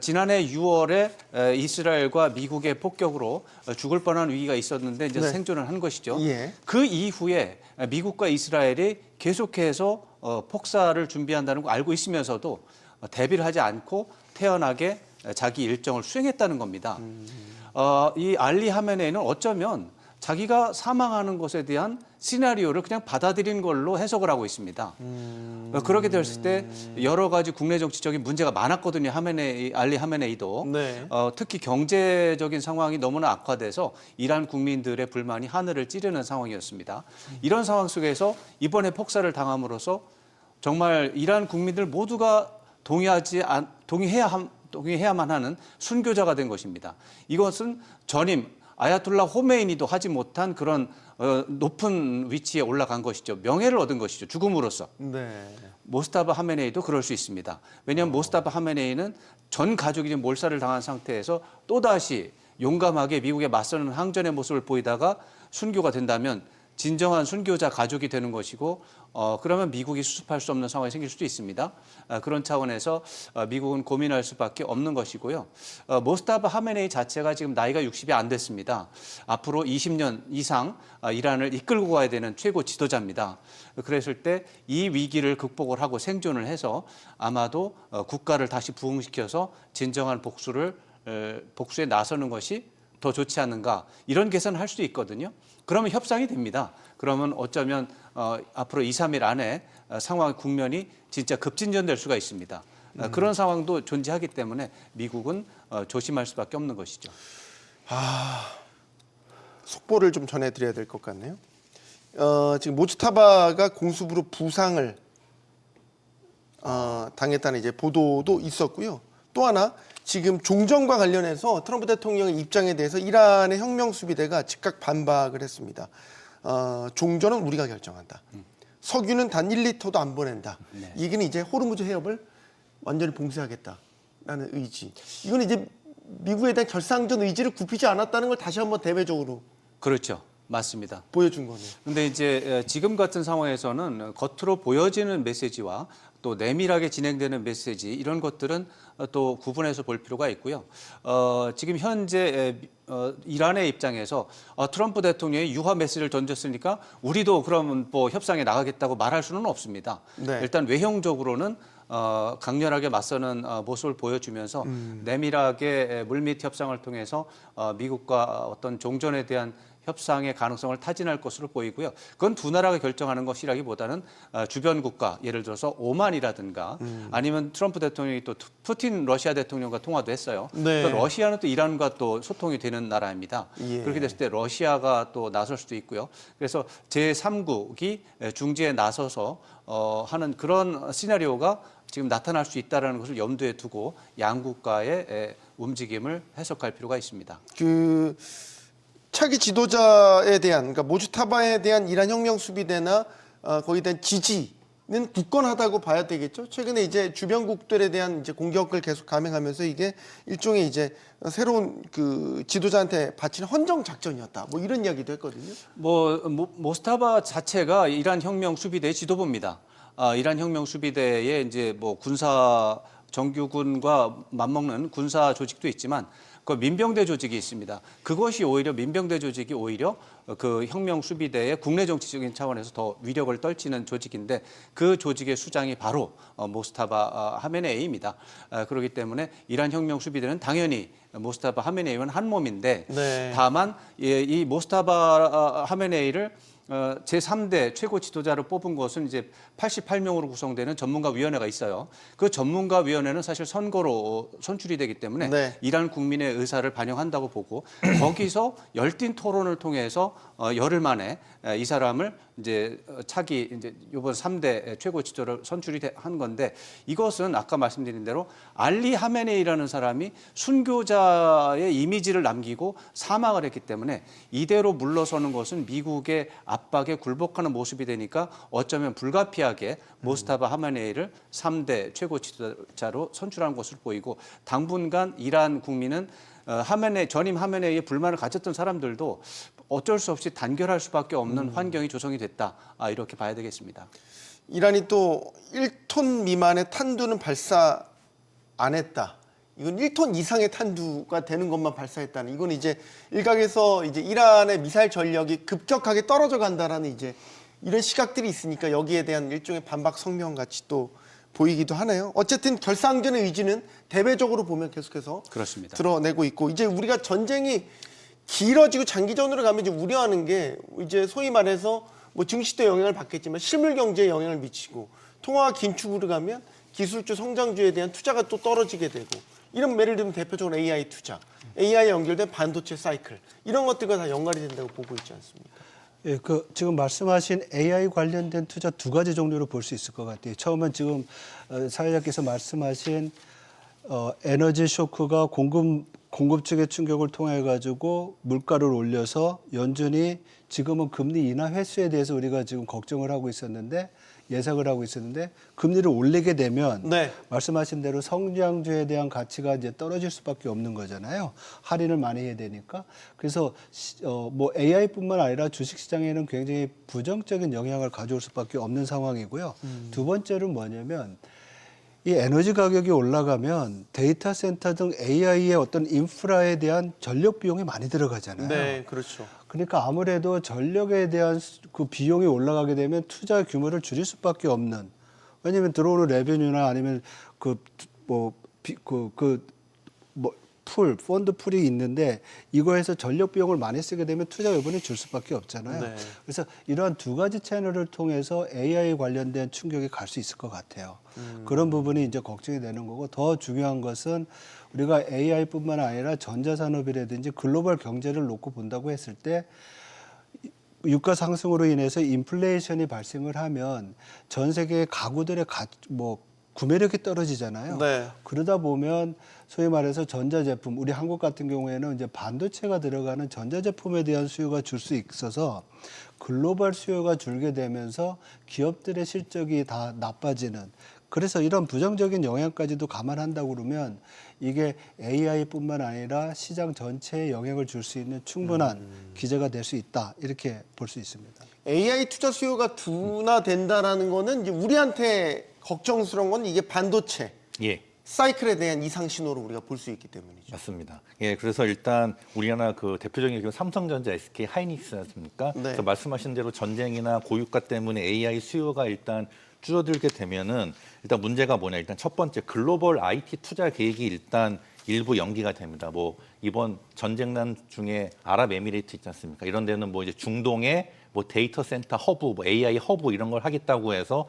지난해 6월에 이스라엘과 미국의 폭격으로 죽을 뻔한 위기가 있었는데 이제 네. 생존을 한 것이죠. 예. 그 이후에 미국과 이스라엘이 계속해서 폭사를 준비한다는 걸 알고 있으면서도 대비를 하지 않고 태연하게 자기 일정을 수행했다는 겁니다. 이 알리 하메네이는 어쩌면 자기가 사망하는 것에 대한 시나리오를 그냥 받아들인 걸로 해석을 하고 있습니다. 그렇게 됐을 때 여러 가지 국내 정치적인 문제가 많았거든요. 알리 하메네이도. 네. 특히 경제적인 상황이 너무나 악화돼서 이란 국민들의 불만이 하늘을 찌르는 상황이었습니다. 이런 상황 속에서 이번에 폭사를 당함으로써 정말 이란 국민들 모두가 동의해야만 하는 순교자가 된 것입니다. 이것은 전임 아야톨라 호메이니도 하지 못한 그런 높은 위치에 올라간 것이죠. 명예를 얻은 것이죠. 죽음으로써. 네. 모스타바 하메네이도 그럴 수 있습니다. 왜냐하면 모스타바 하메네이는 전 가족이 지금 몰살을 당한 상태에서 또다시 용감하게 미국에 맞서는 항전의 모습을 보이다가 순교가 된다면 진정한 순교자 가족이 되는 것이고 그러면 미국이 수습할 수 없는 상황이 생길 수도 있습니다. 그런 차원에서 미국은 고민할 수밖에 없는 것이고요. 모스타바 하메네이 자체가 지금 나이가 60이 안 됐습니다. 앞으로 20년 이상 이란을 이끌고 가야 되는 최고 지도자입니다. 그랬을 때 이 위기를 극복을 하고 생존을 해서 아마도 국가를 다시 부흥시켜서 진정한 복수에 나서는 것이 더 좋지 않는가 이런 계산을 할 수도 있거든요. 그러면 협상이 됩니다. 그러면 어쩌면 앞으로 2, 3일 안에 국면이 진짜 급진전될 수가 있습니다. 그런 상황도 존재하기 때문에 미국은 조심할 수밖에 없는 것이죠. 속보를 좀 전해드려야 될 것 같네요. 지금 모츠타바가 공습으로 부상을 당했다는 이제 보도도 있었고요. 또 하나 지금 종전과 관련해서 트럼프 대통령의 입장에 대해서 이란의 혁명수비대가 즉각 반박을 했습니다. 종전은 우리가 결정한다. 석유는 단 1리터도 안 보낸다. 네. 이게 이제 호르무즈 해협을 완전히 봉쇄하겠다라는 의지. 이건 이제 미국에 대한 결상전 의지를 굽히지 않았다는 걸 다시 한번 대외적으로 그렇죠. 맞습니다. 보여준 거네요. 근데 이제 지금 같은 상황에서는 겉으로 보여지는 메시지와 또 내밀하게 진행되는 메시지 이런 것들은 또 구분해서 볼 필요가 있고요. 지금 현재 이란의 입장에서 트럼프 대통령이 유화 메시지를 던졌으니까 우리도 그러면 뭐 협상에 나가겠다고 말할 수는 없습니다. 네. 일단 외형적으로는 강렬하게 맞서는 모습을 보여주면서 내밀하게 물밑 협상을 통해서 미국과 어떤 종전에 대한 협상의 가능성을 타진할 것으로 보이고요. 그건 두 나라가 결정하는 것이라기보다는 주변 국가, 예를 들어서 오만이라든가 아니면 트럼프 대통령이 또 푸틴 러시아 대통령과 통화도 했어요. 네. 또 러시아는 또 이란과 또 소통이 되는 나라입니다. 예. 그렇게 됐을 때 러시아가 또 나설 수도 있고요. 그래서 제3국이 중재에 나서서 하는 그런 시나리오가 지금 나타날 수 있다는 것을 염두에 두고 양국가의 움직임을 해석할 필요가 있습니다. 차기 지도자에 대한, 그러니까 모주타바에 대한 이란 혁명 수비대나 거기에 대한 지지는 굳건하다고 봐야 되겠죠. 최근에 이제 주변국들에 대한 이제 공격을 계속 감행하면서 이게 일종의 이제 새로운 그 지도자한테 바치는 헌정 작전이었다. 뭐 이런 이야기도 했거든요. 모스타바 자체가 이란 혁명 수비대의 지도부입니다. 이란 혁명 수비대에 이제 뭐 군사 정규군과 맞먹는 군사 조직도 있지만 그 민병대 조직이 있습니다. 그것이 오히려 민병대 조직이 오히려 그 혁명 수비대의 국내 정치적인 차원에서 더 위력을 떨치는 조직인데 그 조직의 수장이 바로 모스타바 하메네이입니다. 그렇기 때문에 이란 혁명 수비대는 당연히 모스타바 하메네이와는 한 몸인데 네. 다만 이 모스타바 하메네이를 제3대 최고 지도자를 뽑은 것은 이제 88명으로 구성되는 전문가위원회가 있어요. 그 전문가위원회는 사실 선거로 선출이 되기 때문에 네. 이란 국민의 의사를 반영한다고 보고 거기서 열띤 토론을 통해서 열흘 만에 이 사람을 이제 차기 이제 이번 3대 최고 지도를 선출이 한 건데 이것은 아까 말씀드린 대로 알리 하메네이라는 사람이 순교자의 이미지를 남기고 사망을 했기 때문에 이대로 물러서는 것은 미국의 압박에 굴복하는 모습이 되니까 어쩌면 불가피하게 모스타바 하메네이를 3대 최고 지도자로 선출한 것으로 보이고 당분간 이란 국민은 전임 하메네이에 불만을 가졌던 사람들도 어쩔 수 없이 단결할 수밖에 없는 환경이 조성이 됐다. 이렇게 봐야 되겠습니다. 이란이 또 1톤 미만의 탄두는 발사 안 했다. 이건 1톤 이상의 탄두가 되는 것만 발사했다는. 이건 이제 일각에서 이제 이란의 미사일 전력이 급격하게 떨어져 간다라는 이제 이런 시각들이 있으니까 여기에 대한 일종의 반박 성명 같이 또 보이기도 하네요. 어쨌든 결사항전의 의지는 대외적으로 보면 계속해서 그렇습니다. 드러내고 있고, 이제 우리가 전쟁이 길어지고 장기전으로 가면 이제 우려하는 게 이제 소위 말해서 뭐 증시도 영향을 받겠지만 실물 경제에 영향을 미치고, 통화가 긴축으로 가면 기술주 성장주에 대한 투자가 또 떨어지게 되고, 이런 예를 들면 대표적으로 AI 투자, AI에 연결된 반도체 사이클, 이런 것들과 다 연관이 된다고 보고 있지 않습니까? 예, 지금 말씀하신 AI 관련된 투자 두 가지 종류로 볼 수 있을 것 같아요. 처음은 지금 사회자께서 말씀하신 에너지 쇼크가 공급 측의 충격을 통해 가지고 물가를 올려서 연준이 지금은 금리 인하 횟수에 대해서 우리가 지금 걱정을 하고 있었는데, 예상을 하고 있었는데, 금리를 올리게 되면 네. 말씀하신 대로 성장주에 대한 가치가 이제 떨어질 수밖에 없는 거잖아요. 할인을 많이 해야 되니까. 그래서 뭐 AI뿐만 아니라 주식시장에는 굉장히 부정적인 영향을 가져올 수밖에 없는 상황이고요. 두 번째는 뭐냐면, 이 에너지 가격이 올라가면 데이터 센터 등 AI의 어떤 인프라에 대한 전력 비용이 많이 들어가잖아요. 네, 그렇죠. 그러니까 아무래도 전력에 대한 그 비용이 올라가게 되면 투자 규모를 줄일 수밖에 없는. 왜냐하면 들어오는 레베뉴나 아니면 펀드 풀이 있는데, 이거에서 전력 비용을 많이 쓰게 되면 투자 여분이 줄 수밖에 없잖아요. 네. 그래서 이러한 두 가지 채널을 통해서 AI 관련된 충격이 갈 수 있을 것 같아요. 그런 부분이 이제 걱정이 되는 거고, 더 중요한 것은 우리가 AI뿐만 아니라 전자산업이라든지 글로벌 경제를 놓고 본다고 했을 때, 유가 상승으로 인해서 인플레이션이 발생을 하면 전 세계 가구들의 구매력이 떨어지잖아요. 네. 그러다 보면 소위 말해서 전자제품, 우리 한국 같은 경우에는 이제 반도체가 들어가는 전자제품에 대한 수요가 줄 수 있어서 글로벌 수요가 줄게 되면서 기업들의 실적이 다 나빠지는, 그래서 이런 부정적인 영향까지도 감안한다고 그러면 이게 AI뿐만 아니라 시장 전체에 영향을 줄 수 있는 충분한 기제가 될 수 있다, 이렇게 볼 수 있습니다. AI 투자 수요가 둔화된다라는 거는 이제 우리한테 걱정스러운 건 이게 반도체 예. 사이클에 대한 이상 신호로 우리가 볼 수 있기 때문이죠. 맞습니다. 예, 그래서 일단 우리나라 그 대표적인 경우 삼성전자, SK 하이닉스였습니까? 네. 그래서 말씀하신 대로 전쟁이나 고유가 때문에 AI 수요가 일단 줄어들게 되면은 일단 문제가 뭐냐? 일단 첫 번째 글로벌 IT 투자 계획이 일단 일부 연기가 됩니다. 뭐 이번 전쟁난 중에 아랍에미레이트 있지 않습니까? 이런 데는 뭐 이제 중동에 뭐 데이터 센터 허브, 뭐 AI 허브 이런 걸 하겠다고 해서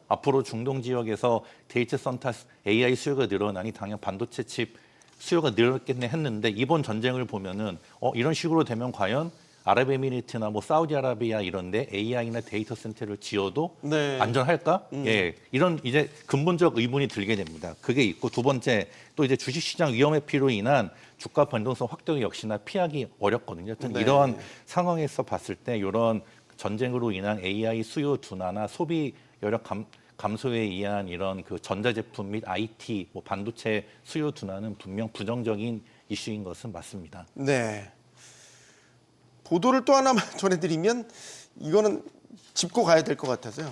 앞으로 중동 지역에서 데이터 센터 AI 수요가 늘어나니 당연 반도체 칩 수요가 늘었겠네 했는데, 이번 전쟁을 보면은 이런 식으로 되면 과연 아랍에미리트나 뭐 사우디아라비아 이런데 AI나 데이터 센터를 지어도 네. 안전할까? 예, 이런 이제 근본적 의문이 들게 됩니다. 그게 있고, 두 번째 또 이제 주식시장 위험 회피로 인한 주가 변동성 확대 역시나 피하기 어렵거든요. 네. 이런 상황에서 봤을 때 이런 전쟁으로 인한 AI 수요 둔화나 소비 여력 감소에 의한 이런 그 전자제품 및 IT, 뭐 반도체 수요 둔화는 분명 부정적인 이슈인 것은 맞습니다. 네. 보도를 또 하나만 전해드리면 이거는 짚고 가야 될 것 같아서요.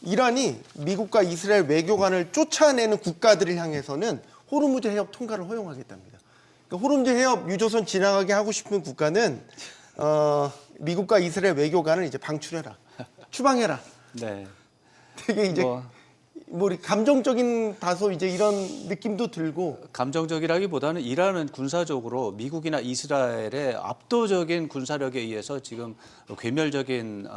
이란이 미국과 이스라엘 외교관을 쫓아내는 국가들을 향해서는 호르무즈 해협 통과를 허용하겠답니다. 그러니까 호르무즈 해협 유조선 지나가게 하고 싶은 국가는 미국과 이스라엘 외교관을 이제 방출해라, 추방해라. 네. 되게 이제 뭐 감정적인 다소 이제 이런 느낌도 들고. 감정적이라기보다는 이란은 군사적으로 미국이나 이스라엘의 압도적인 군사력에 의해서 지금 괴멸적인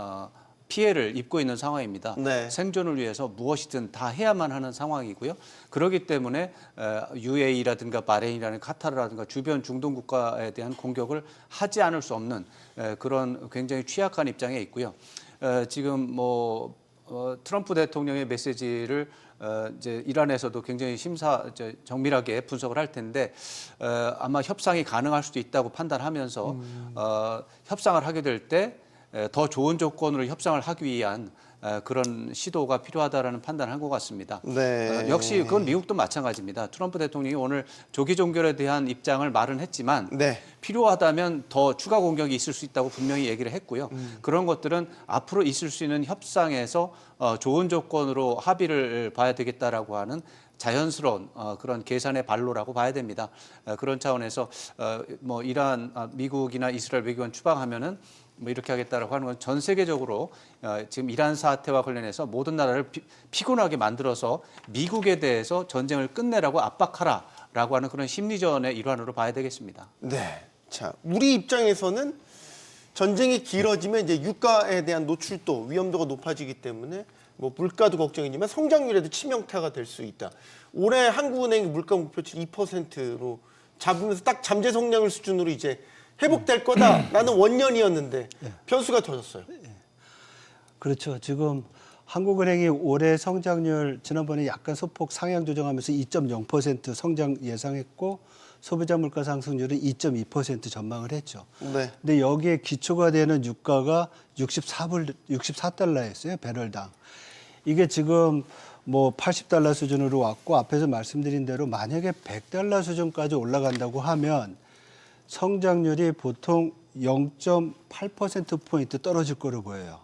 피해를 입고 있는 상황입니다. 네. 생존을 위해서 무엇이든 다 해야만 하는 상황이고요. 그렇기 때문에 UAE라든가 바레인이라든가 카타르라든가 주변 중동 국가에 대한 공격을 하지 않을 수 없는 그런 굉장히 취약한 입장에 있고요. 지금 뭐 트럼프 대통령의 메시지를 이제 이란에서도 굉장히 정밀하게 분석을 할 텐데, 아마 협상이 가능할 수도 있다고 판단하면서 협상을 하게 될 때 더 좋은 조건으로 협상을 하기 위한 그런 시도가 필요하다라는 판단을 한 것 같습니다. 네. 역시 그건 미국도 마찬가지입니다. 트럼프 대통령이 오늘 조기 종결에 대한 입장을 말은 했지만 네. 필요하다면 더 추가 공격이 있을 수 있다고 분명히 얘기를 했고요. 그런 것들은 앞으로 있을 수 있는 협상에서 좋은 조건으로 합의를 봐야 되겠다라고 하는 자연스러운 그런 계산의 발로라고 봐야 됩니다. 그런 차원에서 뭐 이란, 미국이나 이스라엘 외교관 추방하면은 뭐 이렇게 하겠다라고 하는 건 전 세계적으로 지금 이란 사태와 관련해서 모든 나라를 피곤하게 만들어서 미국에 대해서 전쟁을 끝내라고 압박하라라고 하는 그런 심리전의 일환으로 봐야 되겠습니다. 네. 자, 우리 입장에서는 전쟁이 길어지면 이제 유가에 대한 노출도 위험도가 높아지기 때문에 뭐 물가도 걱정이지만 성장률에도 치명타가 될 수 있다. 올해 한국은행 물가 목표치 2%로 잡으면서 딱 잠재 성장률 수준으로 이제 회복될 거다라는 원년이었는데 변수가 터졌어요. 그렇죠. 지금 한국은행이 올해 성장률 지난번에 약간 소폭 상향 조정하면서 2.0% 성장 예상했고 소비자 물가 상승률은 2.2% 전망을 했죠. 네. 근데 여기에 기초가 되는 유가가 64달러였어요, 배럴당. 이게 지금 뭐 80달러 수준으로 왔고 앞에서 말씀드린 대로 만약에 100달러 수준까지 올라간다고 하면 성장률이 보통 0.8%포인트 떨어질 거로 보여요.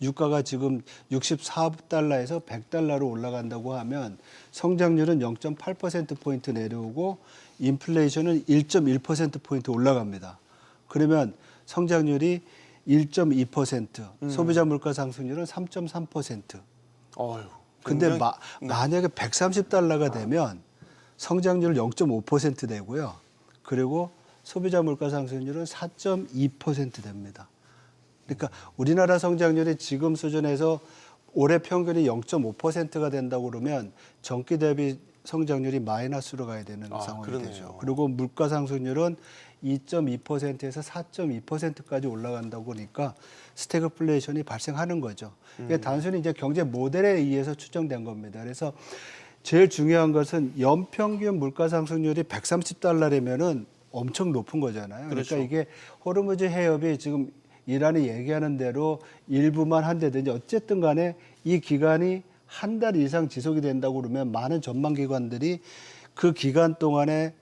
유가가 지금 64달러에서 100달러로 올라간다고 하면 성장률은 0.8%포인트 내려오고 인플레이션은 1.1%포인트 올라갑니다. 그러면 성장률이 1.2%, 소비자 물가 상승률은 3.3%. 어휴. 근데 굉장히- 만약에 130달러가 되면 성장률 0.5% 되고요. 그리고 소비자 물가 상승률은 4.2% 됩니다. 그러니까 우리나라 성장률이 지금 수준에서 올해 평균이 0.5%가 된다고 그러면 전기 대비 성장률이 마이너스로 가야 되는 상황이 그러네요. 되죠. 그리고 물가 상승률은 2.2%에서 4.2%까지 올라간다고 보니까 스태그플레이션이 발생하는 거죠. 이게 단순히 이제 경제 모델에 의해서 추정된 겁니다. 그래서 제일 중요한 것은 연평균 물가 상승률이 130달러라면은 엄청 높은 거잖아요. 그렇죠. 그러니까 이게 호르무즈 해협이 지금 이란이 얘기하는 대로 일부만 한다든지 어쨌든 간에 이 기간이 한 달 이상 지속이 된다고 그러면 많은 전망기관들이 그 기간 동안에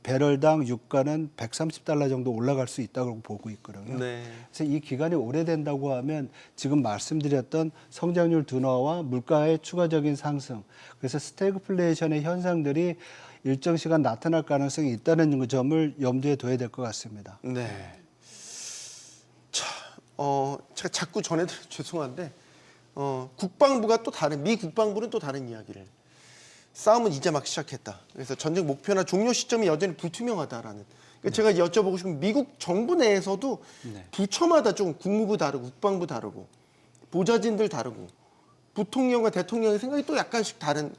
배럴당 유가는 130달러 정도 올라갈 수 있다고 보고 있거든요. 네. 그래서 이 기간이 오래된다고 하면 지금 말씀드렸던 성장률 둔화와 물가의 추가적인 상승, 그래서 스태그플레이션의 현상들이 일정 시간 나타날 가능성이 있다는 점을 염두에 둬야 될 것 같습니다. 네. 자, 제가 자꾸 전해드려 죄송한데 국방부가 또 다른 미 국방부는 또 다른 이야기를 싸움은 이제 막 시작했다. 그래서 전쟁 목표나 종료 시점이 여전히 불투명하다라는. 그러니까 제가 여쭤보고 싶은 미국 정부 내에서도 부처마다 좀 국무부 다르고 국방부 다르고 보좌진들 다르고 부통령과 대통령의 생각이 또 약간씩 다른.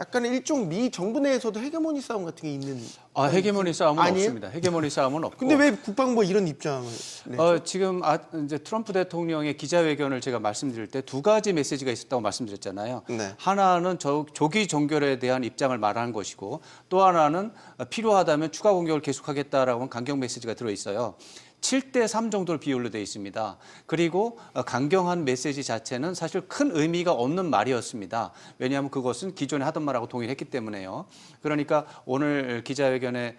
약간의 일종 미 정부 내에서도 헤게모니 싸움 같은 게 있는. 헤게모니 싸움은 아니에요? 없습니다. 헤게모니 싸움은 없고. 근데 왜 국방부가 이런 입장을? 내 지금 이제 트럼프 대통령의 기자회견을 제가 말씀드릴 때 두 가지 메시지가 있었다고 말씀드렸잖아요. 네. 하나는 조기 종결에 대한 입장을 말하는 것이고 또 하나는 필요하다면 추가 공격을 계속하겠다라고 하는 강경 메시지가 들어 있어요. 7대3 정도로 비율로 되어 있습니다. 그리고 강경한 메시지 자체는 사실 큰 의미가 없는 말이었습니다. 왜냐하면 그것은 기존에 하던 말하고 동일했기 때문에요. 그러니까 오늘 기자회견의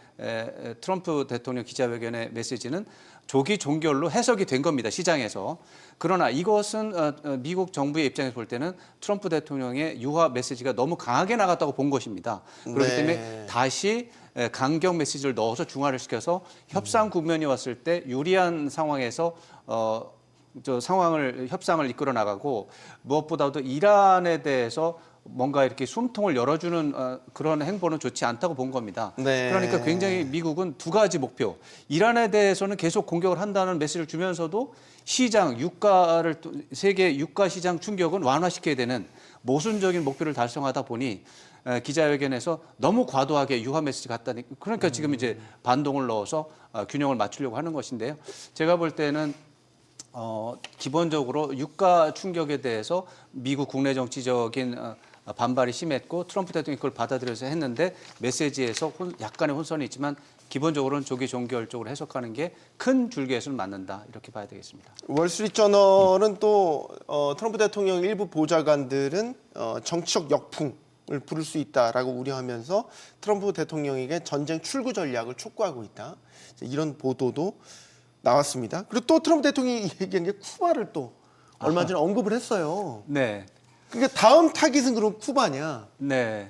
트럼프 대통령 기자회견의 메시지는 조기 종결로 해석이 된 겁니다. 시장에서. 그러나 이것은 미국 정부의 입장에서 볼 때는 트럼프 대통령의 유화 메시지가 너무 강하게 나갔다고 본 것입니다. 그렇기 네. 때문에 다시 강경 메시지를 넣어서 중화를 시켜서 협상 국면이 왔을 때 유리한 상황에서 협상을 이끌어 나가고 무엇보다도 이란에 대해서 뭔가 이렇게 숨통을 열어주는 그런 행보는 좋지 않다고 본 겁니다. 네. 그러니까 굉장히 미국은 두 가지 목표. 이란에 대해서는 계속 공격을 한다는 메시지를 주면서도 시장, 세계 유가 시장 충격은 완화시켜야 되는 모순적인 목표를 달성하다 보니 기자회견에서 너무 과도하게 유화 메시지 갔다니 그러니까 지금 이제 반동을 넣어서 균형을 맞추려고 하는 것인데요. 제가 볼 때는 기본적으로 유가 충격에 대해서 미국 국내 정치적인 반발이 심했고 트럼프 대통령이 그걸 받아들여서 했는데 메시지에서 약간의 혼선이 있지만 기본적으로는 조기 종결적으로 해석하는 게 큰 줄기에서는 맞는다 이렇게 봐야 되겠습니다. 월스트리트저널은 또 트럼프 대통령 일부 보좌관들은 정치적 역풍을 부를 수 있다라고 우려하면서 트럼프 대통령에게 전쟁 출구 전략을 촉구하고 있다. 이런 보도도 나왔습니다. 그리고 또 트럼프 대통령이 얘기한 게 쿠바를 또 얼마 전에 언급을 했어요. 네, 그러니까 다음 타깃은 그럼 쿠바냐? 네.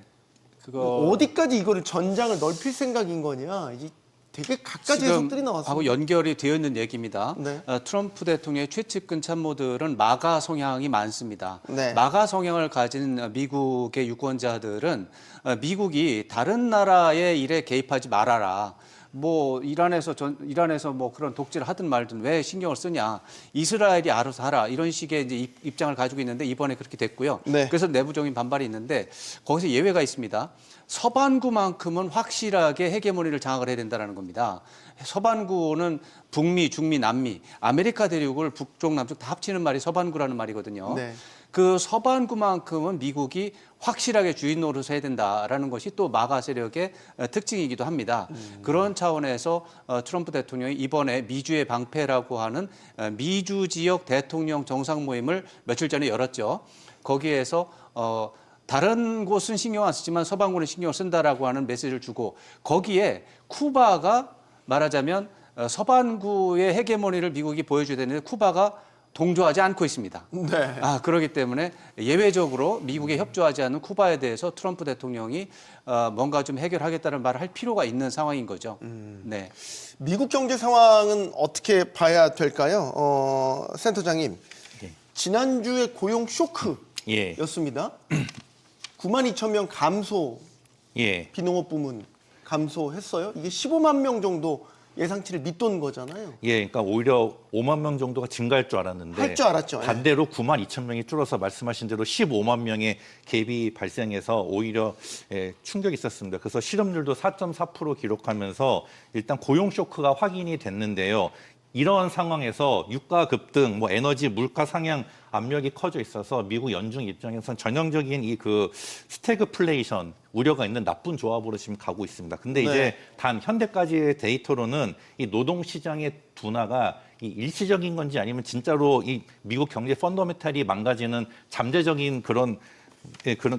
어디까지 이거를 전장을 넓힐 생각인 거냐? 이게 되게 갖가지 해석들이 나왔습니다. 하고 연결이 되어 있는 얘기입니다. 네. 트럼프 대통령의 최측근 참모들은 마가 성향이 많습니다. 네. 마가 성향을 가진 미국의 유권자들은 미국이 다른 나라의 일에 개입하지 말아라. 뭐 이란에서 뭐 그런 독재를 하든 말든 왜 신경을 쓰냐? 이스라엘이 알아서 하라. 이런 식의 이제 입장을 가지고 있는데 이번에 그렇게 됐고요. 네. 그래서 내부적인 반발이 있는데 거기서 예외가 있습니다. 서반구만큼은 확실하게 헤게모니를 장악을 해야 된다는 겁니다. 서반구는 북미, 중미, 남미, 아메리카 대륙을 북쪽, 남쪽 다 합치는 말이 서반구라는 말이거든요. 네. 그 서반구만큼은 미국이 확실하게 주인 노릇을 해야 된다라는 것이 또 마가 세력의 특징이기도 합니다. 그런 차원에서 트럼프 대통령이 이번에 미주의 방패라고 하는 미주 지역 대통령 정상 모임을 며칠 전에 열었죠. 거기에서 다른 곳은 신경 안 쓰지만 서방군은 신경을 쓴다라고 하는 메시지를 주고 거기에 쿠바가 말하자면 서반구의 헤게모니를 미국이 보여줘야 되는데 쿠바가 동조하지 않고 있습니다. 네. 그렇기 때문에 예외적으로 미국에 협조하지 않는 쿠바에 대해서 트럼프 대통령이 뭔가 좀 해결하겠다는 말을 할 필요가 있는 상황인 거죠. 네. 미국 경제 상황은 어떻게 봐야 될까요? 센터장님, 지난주에 고용 쇼크였습니다. 92,000명 감소, 비농업 부문 감소했어요. 이게 15만 명 정도 예상치를 밑돈 거잖아요. 그러니까 오히려 5만 명 정도가 증가할 줄 알았는데 할 줄 알았죠. 반대로 9만 2천 명이 줄어서 말씀하신 대로 15만 명의 갭이 발생해서 오히려 충격이 있었습니다. 그래서 실업률도 4.4% 기록하면서 일단 고용 쇼크가 확인이 됐는데요. 이런 상황에서 유가 급등, 뭐 에너지, 물가 상향 압력이 커져 있어서 미국 연준 입장에서는 전형적인 이 그 스태그플레이션 우려가 있는 나쁜 조합으로 지금 가고 있습니다. 근데 이제 단 현대까지의 데이터로는 이 노동 시장의 둔화가 이 일시적인 건지 아니면 진짜로 이 미국 경제 펀더멘탈이 망가지는 잠재적인 그런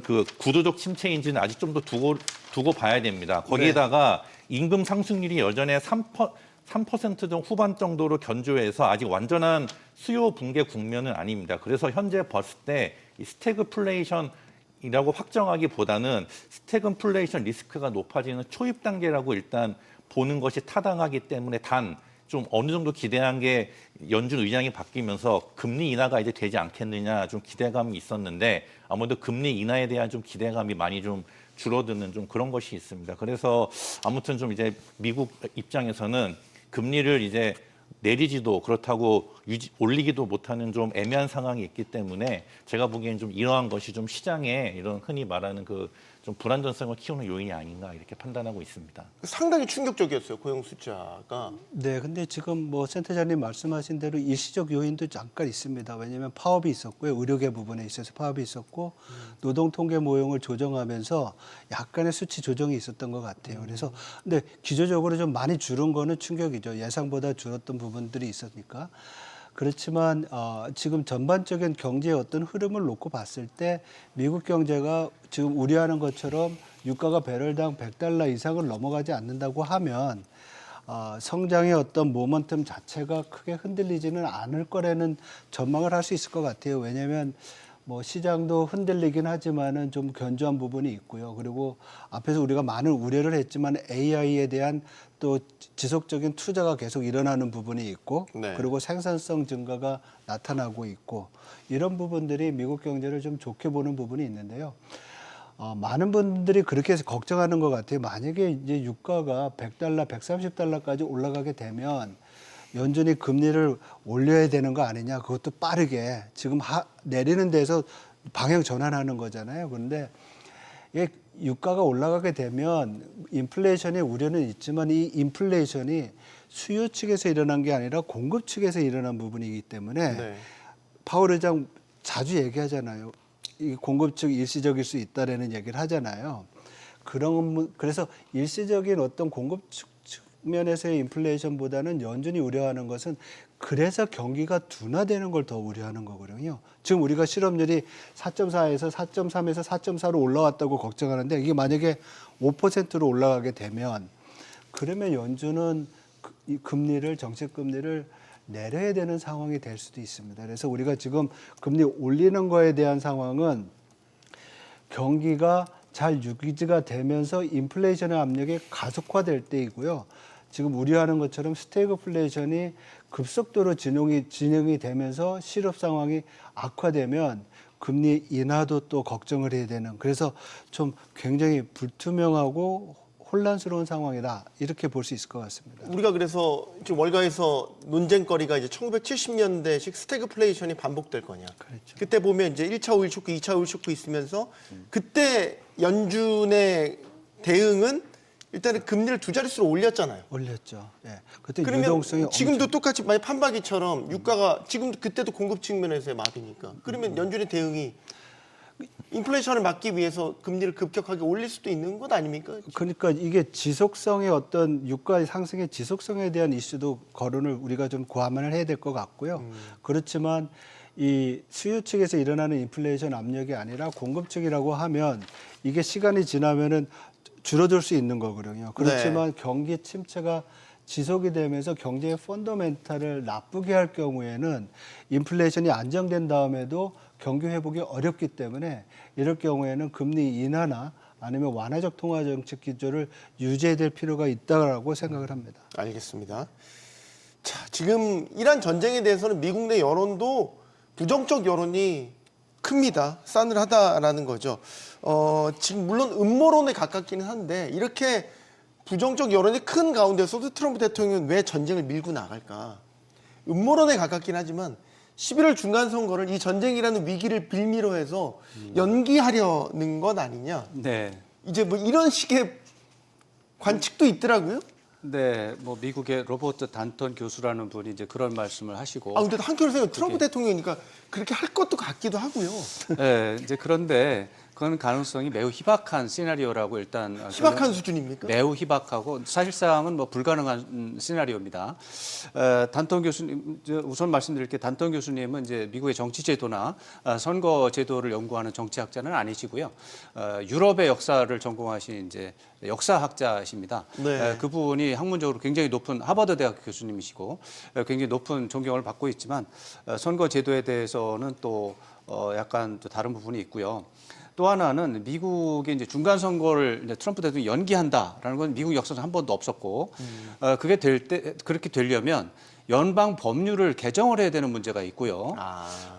그 구조적 침체인지는 아직 좀 더 두고 봐야 됩니다. 거기에다가 임금 상승률이 여전히 3% 정도 후반 정도로 견조해서 아직 완전한 수요 붕괴 국면은 아닙니다. 그래서 현재 봤을 때 이 스태그플레이션이라고 확정하기보다는 스태그플레이션 리스크가 높아지는 초입 단계라고 일단 보는 것이 타당하기 때문에 단 좀 어느 정도 기대한 게 연준 의장이 바뀌면서 금리 인하가 이제 되지 않겠느냐 좀 기대감이 있었는데 아무래도 금리 인하에 대한 좀 기대감이 많이 좀 줄어드는 좀 그런 것이 있습니다. 그래서 아무튼 좀 이제 미국 입장에서는 금리를 이제 내리지도 그렇다고 올리기도 못하는 좀 애매한 상황이 있기 때문에 제가 보기엔 좀 이러한 것이 좀 시장에 이런 흔히 말하는 그 좀 불안전성을 키우는 요인이 아닌가 이렇게 판단하고 있습니다. 상당히 충격적이었어요, 고용 숫자가. 네, 근데 지금 뭐 센터장님 말씀하신 대로 일시적 요인도 잠깐 있습니다. 왜냐하면 파업이 있었고요, 의료계 부분에 있어서 파업이 있었고 노동통계 모형을 조정하면서 약간의 수치 조정이 있었던 것 같아요. 그래서 근데 기조적으로 좀 많이 줄은 거는 충격이죠. 예상보다 줄었던 부분들이 있으니까. 그렇지만 지금 전반적인 경제의 어떤 흐름을 놓고 봤을 때 미국 경제가 지금 우려하는 것처럼 유가가 배럴당 $100 이상을 넘어가지 않는다고 하면 성장의 어떤 모멘텀 자체가 크게 흔들리지는 않을 거라는 전망을 할 수 있을 것 같아요. 왜냐하면 뭐 시장도 흔들리긴 하지만은 좀 견조한 부분이 있고요. 그리고 앞에서 우리가 많은 우려를 했지만 AI에 대한 또 지속적인 투자가 계속 일어나는 부분이 있고, 네. 그리고 생산성 증가가 나타나고 있고, 이런 부분들이 미국 경제를 좀 좋게 보는 부분이 있는데요. 많은 분들이 그렇게 해서 걱정하는 것 같아요. 만약에 이제 유가가 $100, $130까지 올라가게 되면 연준이 금리를 올려야 되는 거 아니냐. 그것도 빠르게 지금 내리는 데서 방향 전환하는 거잖아요. 그런데 이게 유가가 올라가게 되면 인플레이션의 우려는 있지만 이 인플레이션이 수요 측에서 일어난 게 아니라 공급 측에서 일어난 부분이기 때문에 파월 의장 자주 얘기하잖아요. 이 공급축 일시적일 수 있다라는 얘기를 하잖아요. 그래서 일시적인 어떤 공급축 측면에서의 인플레이션보다는 연준이 우려하는 것은 그래서 경기가 둔화되는 걸 더 우려하는 거거든요. 지금 우리가 실업률이 4.4에서 4.3에서 4.4로 올라왔다고 걱정하는데 이게 만약에 5%로 올라가게 되면 그러면 연준은 이 금리를 정책 금리를 내려야 되는 상황이 될 수도 있습니다. 그래서 우리가 지금 금리 올리는 거에 대한 상황은 경기가 잘 유지가 되면서 인플레이션의 압력이 가속화될 때이고요. 지금 우려하는 것처럼 스태그플레이션이 급속도로 진행이 되면서 실업 상황이 악화되면 금리 인하도 또 걱정을 해야 되는, 그래서 좀 굉장히 불투명하고 혼란스러운 상황이다, 이렇게 볼 수 있을 것 같습니다. 우리가 그래서 지금 월가에서 논쟁거리가 이제 1970년대식 스태그플레이션이 반복될 거냐. 그렇죠. 그때 보면 이제 1차 오일 쇼크, 2차 오일 쇼크 있으면서 그때 연준의 대응은 일단은 금리를 두 자릿수로 올렸잖아요. 올렸죠. 예. 그때 그러면 유동성이 지금도 똑같이 만약 판박이처럼 유가가 지금 그때도 공급 측면에서의 마비니까 그러면 연준의 대응이 인플레이션을 막기 위해서 금리를 급격하게 올릴 수도 있는 것 아닙니까? 그러니까 이게 지속성의 어떤 유가 상승의 지속성에 대한 이슈도 거론을 우리가 좀 고함을 해야 될 것 같고요. 그렇지만 이 수요 측에서 일어나는 인플레이션 압력이 아니라 공급 측이라고 하면 이게 시간이 지나면은 줄어들 수 있는 거거든요. 그렇지만 경기 침체가 지속이 되면서 경제의 펀더멘탈을 나쁘게 할 경우에는 인플레이션이 안정된 다음에도 경기 회복이 어렵기 때문에 이럴 경우에는 금리 인하나 아니면 완화적 통화 정책 기조를 유지해야 될 필요가 있다고 생각을 합니다. 알겠습니다. 자, 지금 이란 전쟁에 대해서는 미국 내 여론도 부정적 여론이 큽니다. 싸늘하다라는 거죠. 지금 물론 음모론에 가깝기는 한데 이렇게 부정적 여론이 큰 가운데서도 트럼프 대통령은 왜 전쟁을 밀고 나갈까? 음모론에 가깝긴 하지만 11월 중간선거를 이 전쟁이라는 위기를 빌미로 해서 연기하려는 것 아니냐. 네. 이제 뭐 이런 식의 관측도 있더라고요. 네, 뭐 미국의 로버트 단턴 교수라는 분이 이제 그런 말씀을 하시고. 근데 한편으로 생각하면 트럼프 대통령이니까 그렇게 할 것도 같기도 하고요. 네, 이제 그런데 그건 가능성이 매우 희박한 시나리오라고 일단 희박한 수준입니까? 매우 희박하고 사실상은 뭐 불가능한 시나리오입니다. 단턴 교수님, 우선 말씀드릴 게 단턴 교수님은 이제 미국의 정치 제도나 선거 제도를 연구하는 정치학자는 아니시고요. 유럽의 역사를 전공하신 이제 역사학자십니다. 네. 그분이 학문적으로 굉장히 높은 하버드 대학 교수님이시고 굉장히 높은 존경을 받고 있지만 선거 제도에 대해서는 또 약간 또 다른 부분이 있고요. 또 하나는 미국의 이제 중간 선거를 이제 트럼프 대통령이 연기한다라는 건 미국 역사상 한 번도 없었고, 그게 그렇게 되려면 연방 법률을 개정을 해야 되는 문제가 있고요.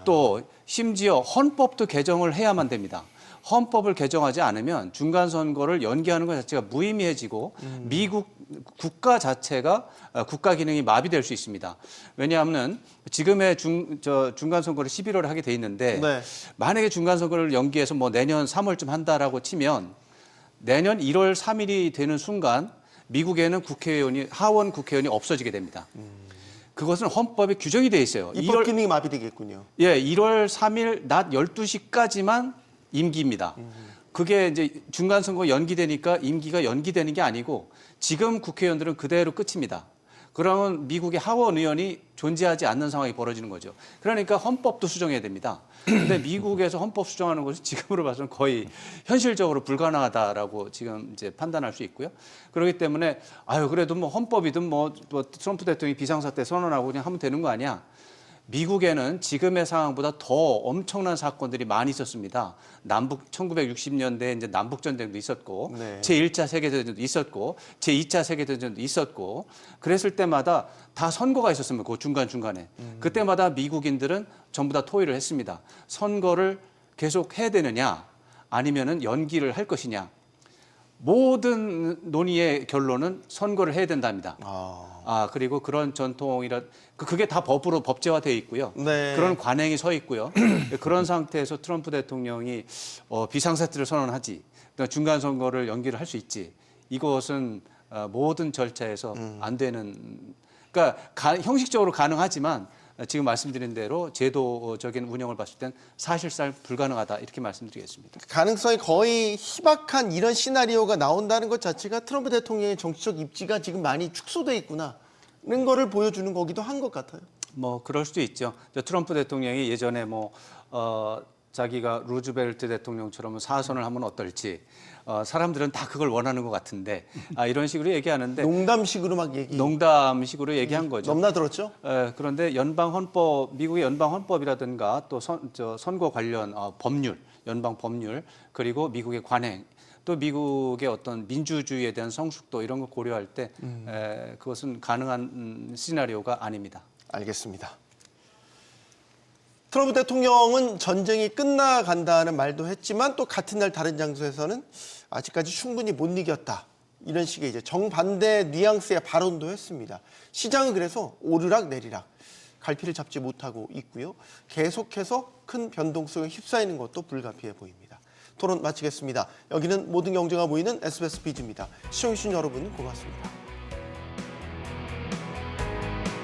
또 심지어 헌법도 개정을 해야만 됩니다. 헌법을 개정하지 않으면 중간 선거를 연기하는 것 자체가 무의미해지고 미국 국가 자체가 국가 기능이 마비될 수 있습니다. 왜냐하면 지금의 중간 선거를 11월에 하게 돼 있는데 네. 만약에 중간 선거를 연기해서 뭐 내년 3월쯤 한다라고 치면 내년 1월 3일이 되는 순간 미국에는 하원 국회의원이 없어지게 됩니다. 그것은 헌법에 규정이 돼 있어요. 입법 기능이 마비되겠군요. 예, 1월 3일 낮 12시까지만 임기입니다. 그게 이제 중간 선거 연기되니까 임기가 연기되는 게 아니고 지금 국회의원들은 그대로 끝입니다. 그러면 미국의 하원 의원이 존재하지 않는 상황이 벌어지는 거죠. 그러니까 헌법도 수정해야 됩니다. 근데 미국에서 헌법 수정하는 것은 지금으로 봐서는 거의 현실적으로 불가능하다라고 지금 이제 판단할 수 있고요. 그렇기 때문에 그래도 뭐 헌법이든 뭐 트럼프 대통령이 비상사태 선언하고 그냥 하면 되는 거 아니야. 미국에는 지금의 상황보다 더 엄청난 사건들이 많이 있었습니다. 1960년대에 이제 남북 전쟁도 있었고, 네. 제1차 세계대전도 있었고, 제2차 세계대전도 있었고, 그랬을 때마다 다 선거가 있었습니다. 그 중간중간에. 그때마다 미국인들은 전부 다 토의를 했습니다. 선거를 계속 해야 되느냐, 아니면은 연기를 할 것이냐. 모든 논의의 결론은 선거를 해야 된답니다. 그리고 그런 전통이라 그게 다 법으로 법제화되어 있고요. 네. 그런 관행이 서 있고요. 그런 상태에서 트럼프 대통령이 비상사태를 선언하지, 중간 선거를 연기를 할 수 있지. 이것은 모든 절차에서 안 되는. 그러니까 형식적으로 가능하지만 지금 말씀드린 대로 제도적인 운영을 봤을 땐 사실상 불가능하다 이렇게 말씀드리겠습니다. 가능성이 거의 희박한 이런 시나리오가 나온다는 것 자체가 트럼프 대통령의 정치적 입지가 지금 많이 축소돼 있구나는 거를 보여주는 거기도 한 것 같아요. 뭐 그럴 수도 있죠. 트럼프 대통령이 예전에 자기가 루즈벨트 대통령처럼 사선을 하면 어떨지 사람들은 다 그걸 원하는 것 같은데 이런 식으로 얘기하는데 농담식으로 막 농담식으로 얘기한 거죠. 넘나들었죠. 그런데 미국의 연방 헌법이라든가 또 선거 관련 법률, 연방 법률 그리고 미국의 관행 또 미국의 어떤 민주주의에 대한 성숙도 이런 거 고려할 때 그것은 가능한 시나리오가 아닙니다. 알겠습니다. 트럼프 대통령은 전쟁이 끝나간다는 말도 했지만 또 같은 날 다른 장소에서는 아직까지 충분히 못 이겼다. 이런 식의 이제 정반대 뉘앙스의 발언도 했습니다. 시장은 그래서 오르락 내리락 갈피를 잡지 못하고 있고요. 계속해서 큰 변동성에 휩싸이는 것도 불가피해 보입니다. 토론 마치겠습니다. 여기는 모든 경제가 보이는 SBS 비즈입니다. 시청해주신 여러분 고맙습니다.